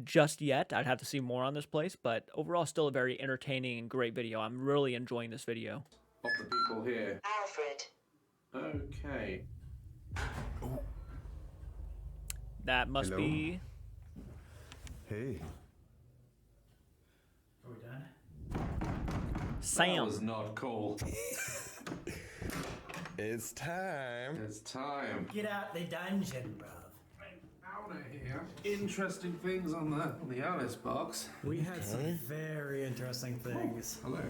just yet. I'd have to see more on this place, but overall, still a very entertaining and great video. I'm really enjoying this video.
Of the people here.
Alfred.
Okay.
That must
Hello?
be...
Hey.
Are we done?
That
Sam.
was not cool.
It's time.
It's time.
Get out the dungeon, bruv.
Out of here. Interesting things on the Alice box.
We had some very interesting things.
Hello.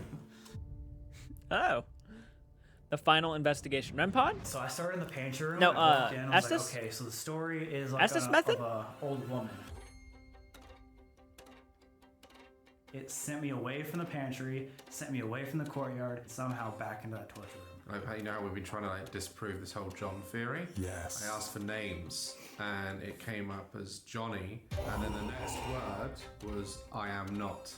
Oh. The final investigation. REM pod?
So I started in the pantry room.
No,
I walked in, I was like,
Estes?
okay, so the story is like
Estes method?
of a old woman. It sent me away from the pantry, sent me away from the courtyard, and somehow back into that torture room.
Like, how we've been trying to disprove this whole John theory.
Yes.
I asked for names, and it came up as Johnny, and then the next word was I am not.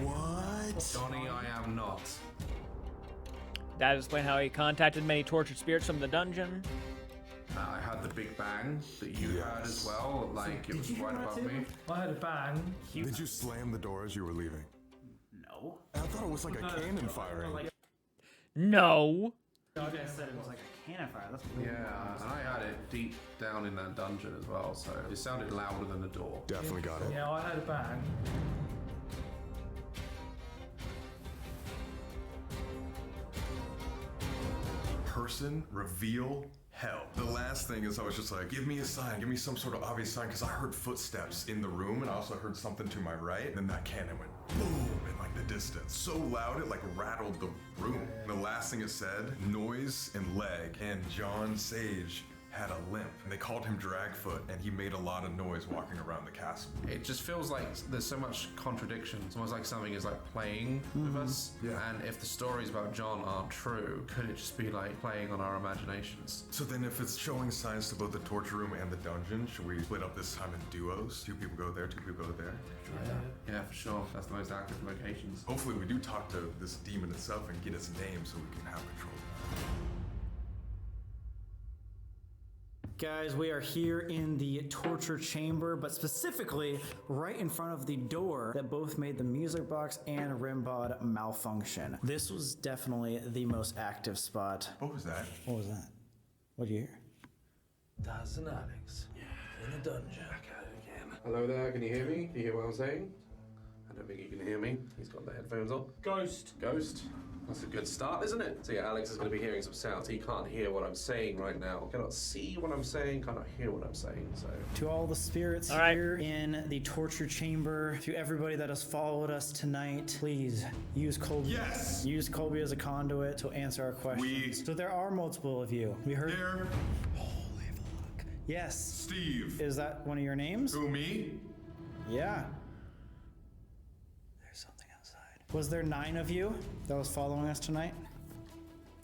What?
Johnny, I am not.
That explains how he contacted many tortured spirits from the dungeon.
I had the big bang that you had as well, like it was right above me.
I heard a bang.
Did you slam the door as you were leaving?
No.
I thought it was like a cannon firing.
No.
You guys said it was like a cannon fire. That's weird.
Yeah, and I had it deep down in that dungeon as well, so it sounded louder than the door.
Definitely got it.
Yeah, I heard a bang.
Person, reveal, hell. The last thing is I was just like, give me a sign, give me some sort of obvious sign, because I heard footsteps in the room and I also heard something to my right, and then that cannon went boom in like the distance. So loud it like rattled the room. And the last thing it said, noise and leg, and John Sage
had a limp, and they called him Dragfoot, and he made a lot of noise walking around the castle.
It just feels like there's so much contradiction. It's almost like something is like playing with us.
Yeah.
And if the stories about John aren't true, could it just be like playing on our imaginations?
So then if it's showing signs to both the torture room and the dungeon, should we split up this time in duos? 2 people go there, 2 people go there.
Yeah, for sure. That's the most active locations.
Hopefully we do talk to this demon itself and get its name so we can have control.
Guys, we are here in the torture chamber, but specifically right in front of the door that both made the music box and Rimbod malfunction. This was definitely the most active spot.
What was that?
What was that? What did you hear?
Daz and Alex in the dungeon.
Hello there, can you hear me? Can you hear what I'm saying? I don't think you can hear me. He's got the headphones on.
Ghost.
Ghost. That's a good start, isn't it? So yeah, Alex is going to be hearing some sounds. He can't hear what I'm saying right now. Cannot see what I'm saying, cannot hear what I'm saying, so...
To all the spirits here in the torture chamber, to everybody that has followed us tonight, please use Colby.
Yes!
Use Colby as a conduit to answer our questions. So there are multiple of you. We heard...
Here.
Holy fuck. Yes.
Steve.
Is that one of your names?
Who, me?
Yeah. There's something outside. Was there 9 of you that was following us tonight?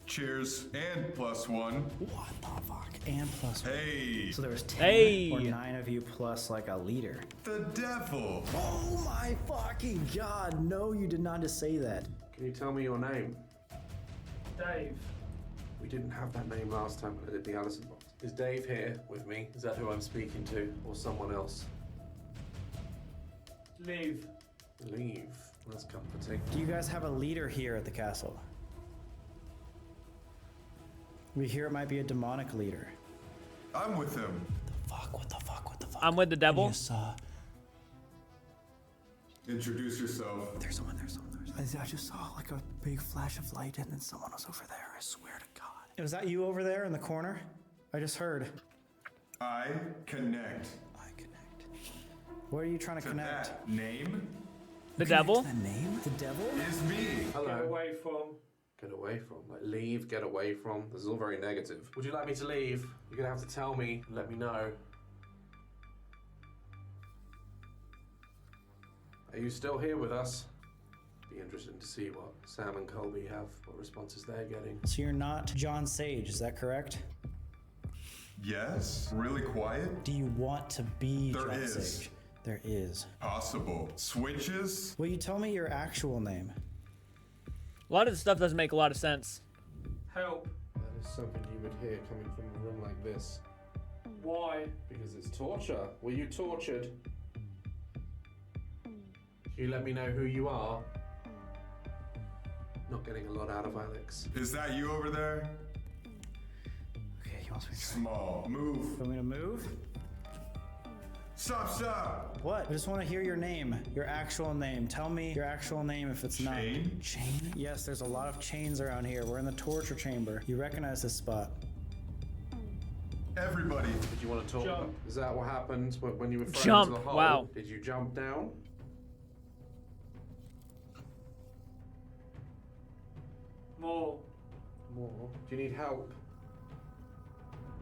Cheers. And +1.
What the fuck? And +1.
Hey.
So there was 10
Hey.
or 9 of you plus like a leader.
The devil.
Oh my fucking god. No, you did not just say that.
Can you tell me your name?
Dave.
We didn't have that name last time when I did the Allison box. Is Dave here with me? Is that who I'm speaking to? Or someone else?
Leave.
Leave. That's comforting.
Do you guys have a leader here at the castle? We hear it might be a demonic leader.
I'm with him.
What the fuck?
I'm with the devil.
Yes,
Introduce yourself.
there's someone. I just saw like a big flash of light and then someone was over there. I swear to God. Was that you over there in the corner? I just heard.
I connect.
What are you trying to
To
connect?
that name
The devil.
The name? The devil?
is me.
Hello.
Get away from.
Get away from. Like leave, get away from. This is all very negative. Would you like me to leave? You're gonna have to tell me, let me know. Are you still here with us? Be interesting to see what Sam and Colby have, what responses they're getting.
So you're not John Sage, is that correct?
Yes. Really quiet.
Do you want to be
There
John
is.
Sage? There is.
Possible. Switches.
Will you tell me your actual name?
A lot of this stuff doesn't make a lot of sense.
Help.
That is something you would hear coming from a room like this.
Why?
Because it's torture. Were you tortured? Can you let me know who you are? Not getting a lot out of Alex.
Is that you over there?
Okay, he wants me to try.
Small. Move.
Want me to move?
Stop.
What? I just want to hear your name. Your actual name. Tell me your actual name if it's not.
Chain?
Chain? Yes, there's a lot of chains around here. We're in the torture chamber. You recognize this spot.
Everybody.
Did you want to talk?
Jump.
Is that what happened when you were thrown
Jump.
into the hole?
Wow.
Did you jump down?
More.
More. Do you need help?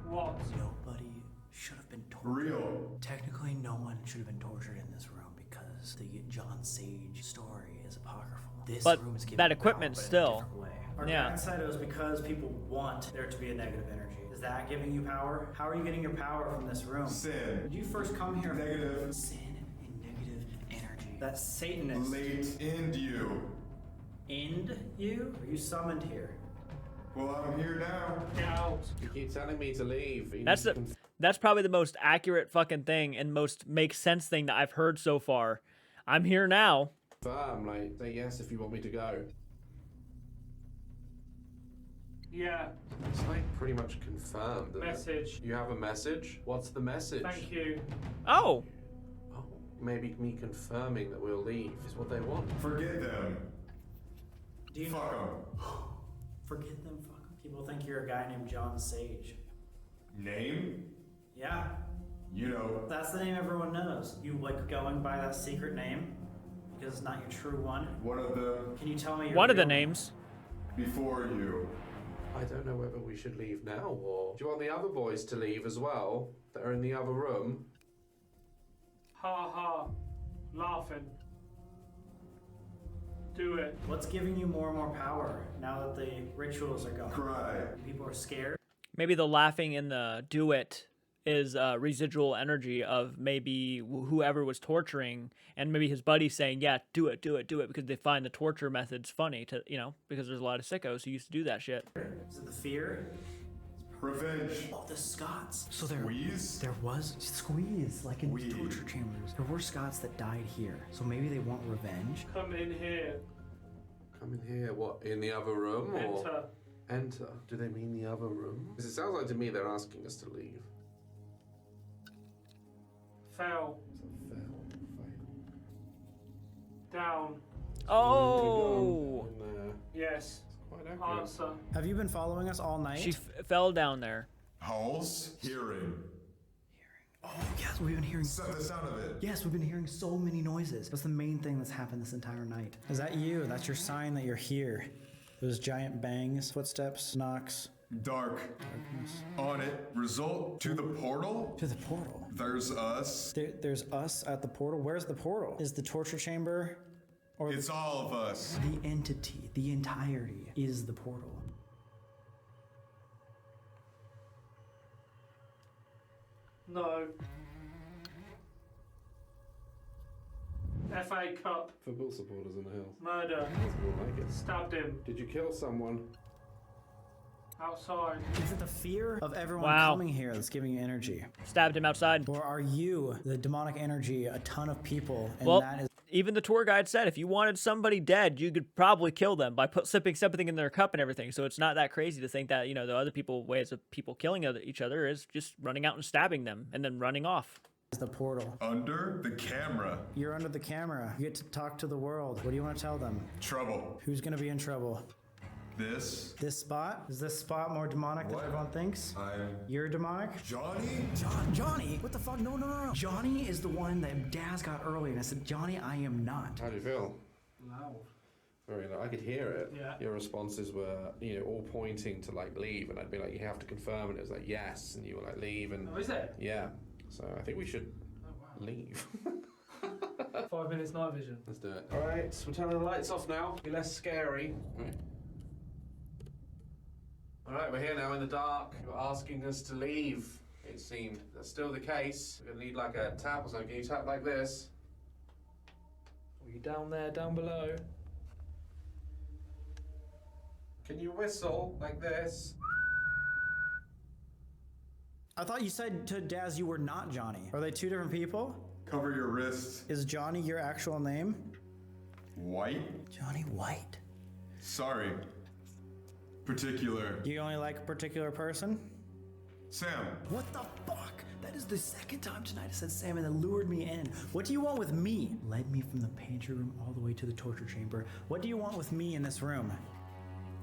What?
Nobody should have been tortured.
Real.
Technically, no one should have been tortured in this room because the John Sage story is apocryphal. This
But
room is given
that
power,
equipment
but in a
still.
different way. Our
Yeah.
guidance said it was because people want there to be a negative energy. Is that giving you power? How are you getting your power from this room?
Sin.
Did you first come here?
Negative.
Sin and negative energy. That's Satanist.
Late end you.
End you? Are you summoned here?
Well, I'm here now.
Get out.
You keep telling me to leave. but you
That's
need to
the, that's probably the most accurate fucking thing and most makes sense thing that I've heard so far. I'm here now.
confirm. Like, say yes if you want me to go.
Yeah.
It's like pretty much confirmed. isn't it?
Message.
You have a message? What's the message?
Thank you.
Oh.
Oh, maybe me confirming that we'll leave is what they want.
Forget them.
Do you
Fuck them.
Forget them, fuck 'em. People think you're a guy named John Sage.
Name?
Yeah,
You know.
that's the name everyone knows. You like going by that secret name because it's not your true one.
One of them
Can you tell me your
One of the
real name?
names.
before you.
I don't know whether we should leave now or... Do you want the other boys to leave as well? That are in the other room?
Ha ha. Laughing. Do it.
What's giving you more and more power now that the rituals are gone?
Cry.
People are scared.
Maybe the laughing and the do it is residual energy of maybe whoever was torturing, and maybe his buddy saying, yeah, do it, because they find the torture methods funny to, because there's a lot of sickos who used to do that shit.
Is it the fear?
Revenge.
Oh, the Scots. So
Squeeze?
there was squeeze, like in
Weed.
torture chambers. There were Scots that died here, so maybe they want revenge.
Come in here.
Come in here, what, in the other room? Or
Enter.
Enter? Do they mean the other room? Because it sounds like to me they're asking us to leave.
Fell. Down.
Oh!
In there.
Yes.
Quite accurate.
Answer.
Have you been following us all night?
She fell down there.
Holes? Hearing.
Oh, yes, we've been hearing.
The sound of it.
Yes, we've been hearing so many noises. That's the main thing that's happened this entire night. Is that you? That's your sign that you're here. Those giant bangs, footsteps, knocks.
Dark.
Darkness.
On it. Result to the portal.
To the portal.
There's us.
There's us at the portal. Where's the portal? Is the torture chamber? Or
It's all of us.
the entity, the entirety, is the portal.
No. FA Cup.
Football supporters in the hills.
Murder.
That's more like it.
Stabbed him.
Did you kill someone?
Outside.
Is it the fear of everyone
Wow.
coming here that's giving you energy?
Stabbed him outside.
Or are you the demonic energy, a ton of people, and
Well,
that is
even the tour guide said if you wanted somebody dead, you could probably kill them by sipping something in their cup and everything. So it's not that crazy to think that, the other ways of people killing each other is just running out and stabbing them and then running off.
the portal?
Under the camera.
You're under the camera. You get to talk to the world. What do you want to tell them?
Trouble.
Who's going to be in trouble?
This.
This spot? Is this spot more demonic than everyone thinks?
I'm
You're demonic?
Johnny.
Johnny? What the fuck? No. Johnny is the one that Daz got earlier, and I said, Johnny, I am not.
How do you feel?
Loud.
Very loud. I could hear it.
Yeah.
Your responses were, all pointing to leave, and I'd be like, you have to confirm, and it was like yes, and you were like leave, and
Oh, is it?
yeah. So I think we should leave.
5 minutes night vision.
Let's do it. All right, so we're turning the lights off now. Be less scary. All right, we're here now in the dark. You're asking us to leave. It seemed that's still the case. We're gonna need like a tap or something. Can you tap like this?
Are you down there, down below?
Can you whistle like this?
I thought you said to Daz you were not Johnny. Are they two different people?
Cover your wrists.
Is Johnny your actual name?
White.
Johnny White.
Sorry. Particular.
Do you only like a particular person?
Sam.
What the fuck? That is the second time tonight I said Sam and that lured me in. What do you want with me? Led me from the pantry room all the way to the torture chamber. What do you want with me in this room?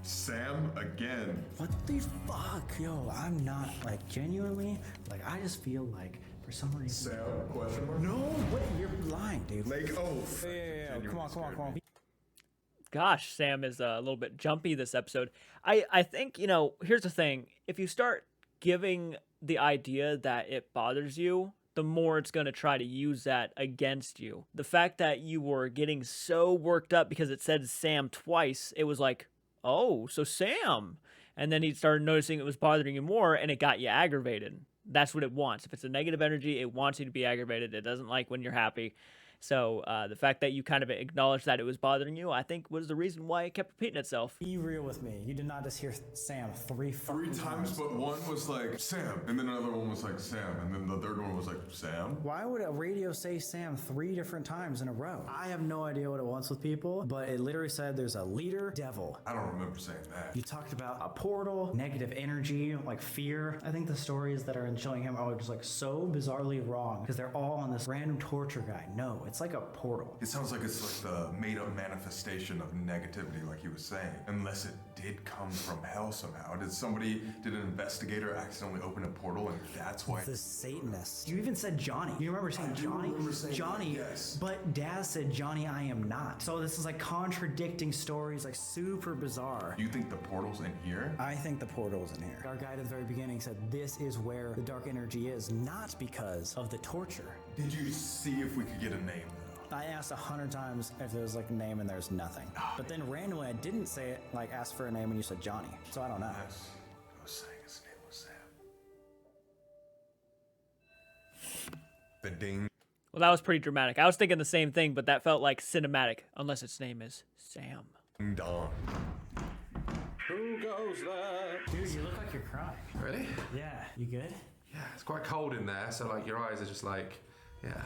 Sam again.
What the fuck? Yo, I'm not, genuinely, I just feel like, for some reason...
Sam? Question mark?
No, wait, you're lying, dude.
Lake Oath.
Yeah. Come on.
Gosh, Sam is a little bit jumpy this episode. I think, here's the thing. If you start giving the idea that it bothers you, the more it's going to try to use that against you. The fact that you were getting so worked up because it said Sam twice, it was like, oh, so Sam. And then he started noticing it was bothering you more, and it got you aggravated. That's what it wants. If it's a negative energy, it wants you to be aggravated. It doesn't like when you're happy. So the fact that you kind of acknowledged that it was bothering you, I think was the reason why it kept repeating itself.
Be real with me. You did not just hear Sam three
times, but one was like Sam, and then another one was like Sam, and then the third one was like Sam.
Why would a radio say Sam 3 different times in a row? I have no idea what it wants with people, but it literally said there's a leader devil.
I don't remember saying that.
You talked about a portal, negative energy, fear. I think the stories that are in Chillingham are just so bizarrely wrong because they're all on this random torture guy. No,
It's like a portal.
It sounds like it's like the made-up manifestation of negativity, like he was saying. Unless it did come from hell somehow. Did an investigator accidentally open a portal and that's why?
The Satanists. You even said Johnny. You remember saying Johnny? Johnny,
yes.
But Daz said Johnny, I am not. So this is like contradicting stories, like super bizarre.
You think the portal's in here?
I think the portal's in here. Our guide at the very beginning said this is where the dark energy is, not because of the torture.
Did you see if we could get a name though?
I asked 100 times if there was like a name and there's nothing. But then randomly I didn't say it, like asked for a name and you said Johnny. So I don't know.
I was saying his name was Sam. The ding.
Well, that was pretty dramatic. I was thinking the same thing, but that felt like cinematic, unless its name is Sam.
Dong.
Who goes there?
Dude, you look like you're crying.
Really?
Yeah, you good?
Yeah, it's quite cold in there, so like your eyes are just like, yeah.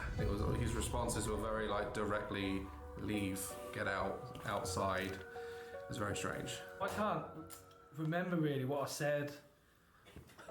His responses were very like directly leave, get out, outside. It was very strange.
I can't remember really what I said.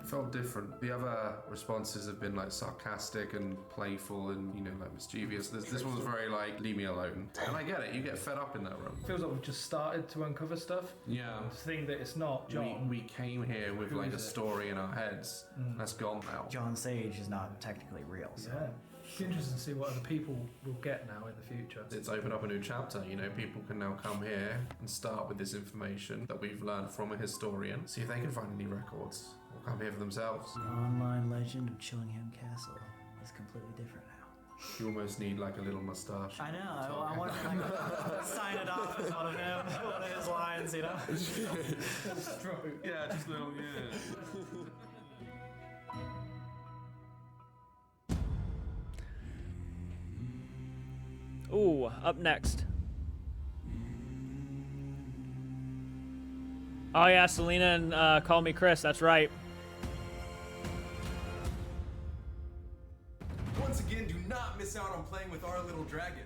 It felt different. The other responses have been like sarcastic and playful and, you know, like mischievous. This one was very like, leave me alone. And I get it, you get fed up in that room.
Feels like we've just started to uncover stuff.
Yeah.
The thing that it's not John.
We came here with
Who
like a
is it?
story in our heads. That's gone now.
John Sage is not technically real. So.
Yeah. It's interesting to see what other people will get now in the future.
It's opened up a new chapter, you know, people can now come here and start with this information that we've learned from a historian, see if they can find any records, or come here for themselves.
The online legend of Chillingham Castle is completely different now.
You almost need like a little moustache.
I know, I want to like, sign it off as one of him, one of his lines, you know?
Yeah, just a little, yeah.
Ooh, up next. Oh yeah, Selena and Call Me Chris, that's right.
Once again, do not miss out on playing with our little dragon.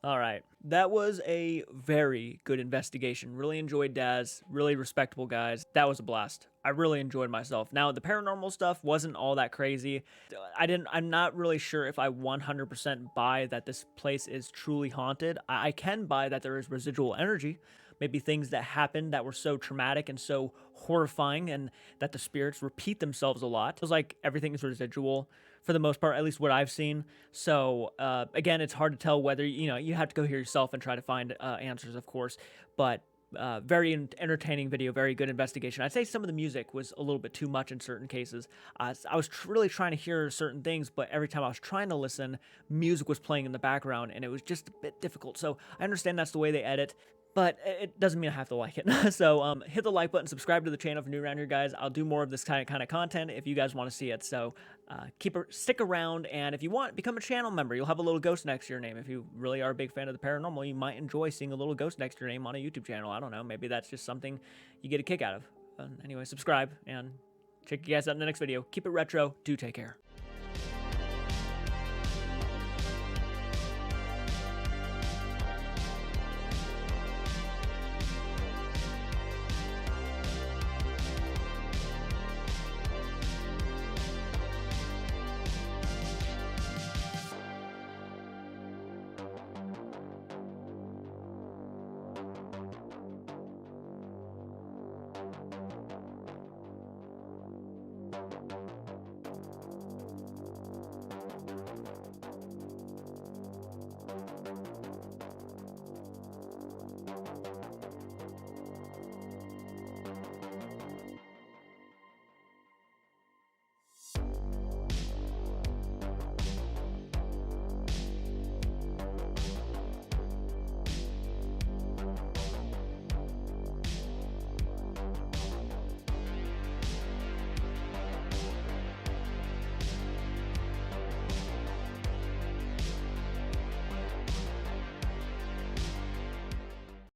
All right. That was a very good investigation. Really enjoyed Daz. Really respectable guys. That was a blast. I really enjoyed myself. Now, the paranormal stuff wasn't all that crazy. I'm not really sure if I 100% buy that this place is truly haunted. I can buy that there is residual energy. Maybe things that happened that were so traumatic and so horrifying and that the spirits repeat themselves a lot. It was like everything is residual for the most part, at least what I've seen. So again, it's hard to tell whether, you know, you have to go here yourself and try to find answers, of course, but very entertaining video, very good investigation. I'd say some of the music was a little bit too much in certain cases. I was really trying to hear certain things, but every time I was trying to listen, music was playing in the background and it was just a bit difficult. So I understand that's the way they edit, but it doesn't mean I have to like it. So hit the like button, subscribe to the channel if you're new around here, guys. I'll do more of this kind of content if you guys want to see it. So stick around, and if you want, become a channel member. You'll have a little ghost next to your name. If you really are a big fan of the paranormal, you might enjoy seeing a little ghost next to your name on a YouTube channel. I don't know. Maybe that's just something you get a kick out of. Anyway, subscribe, and check you guys out in the next video. Keep it retro. Do take care.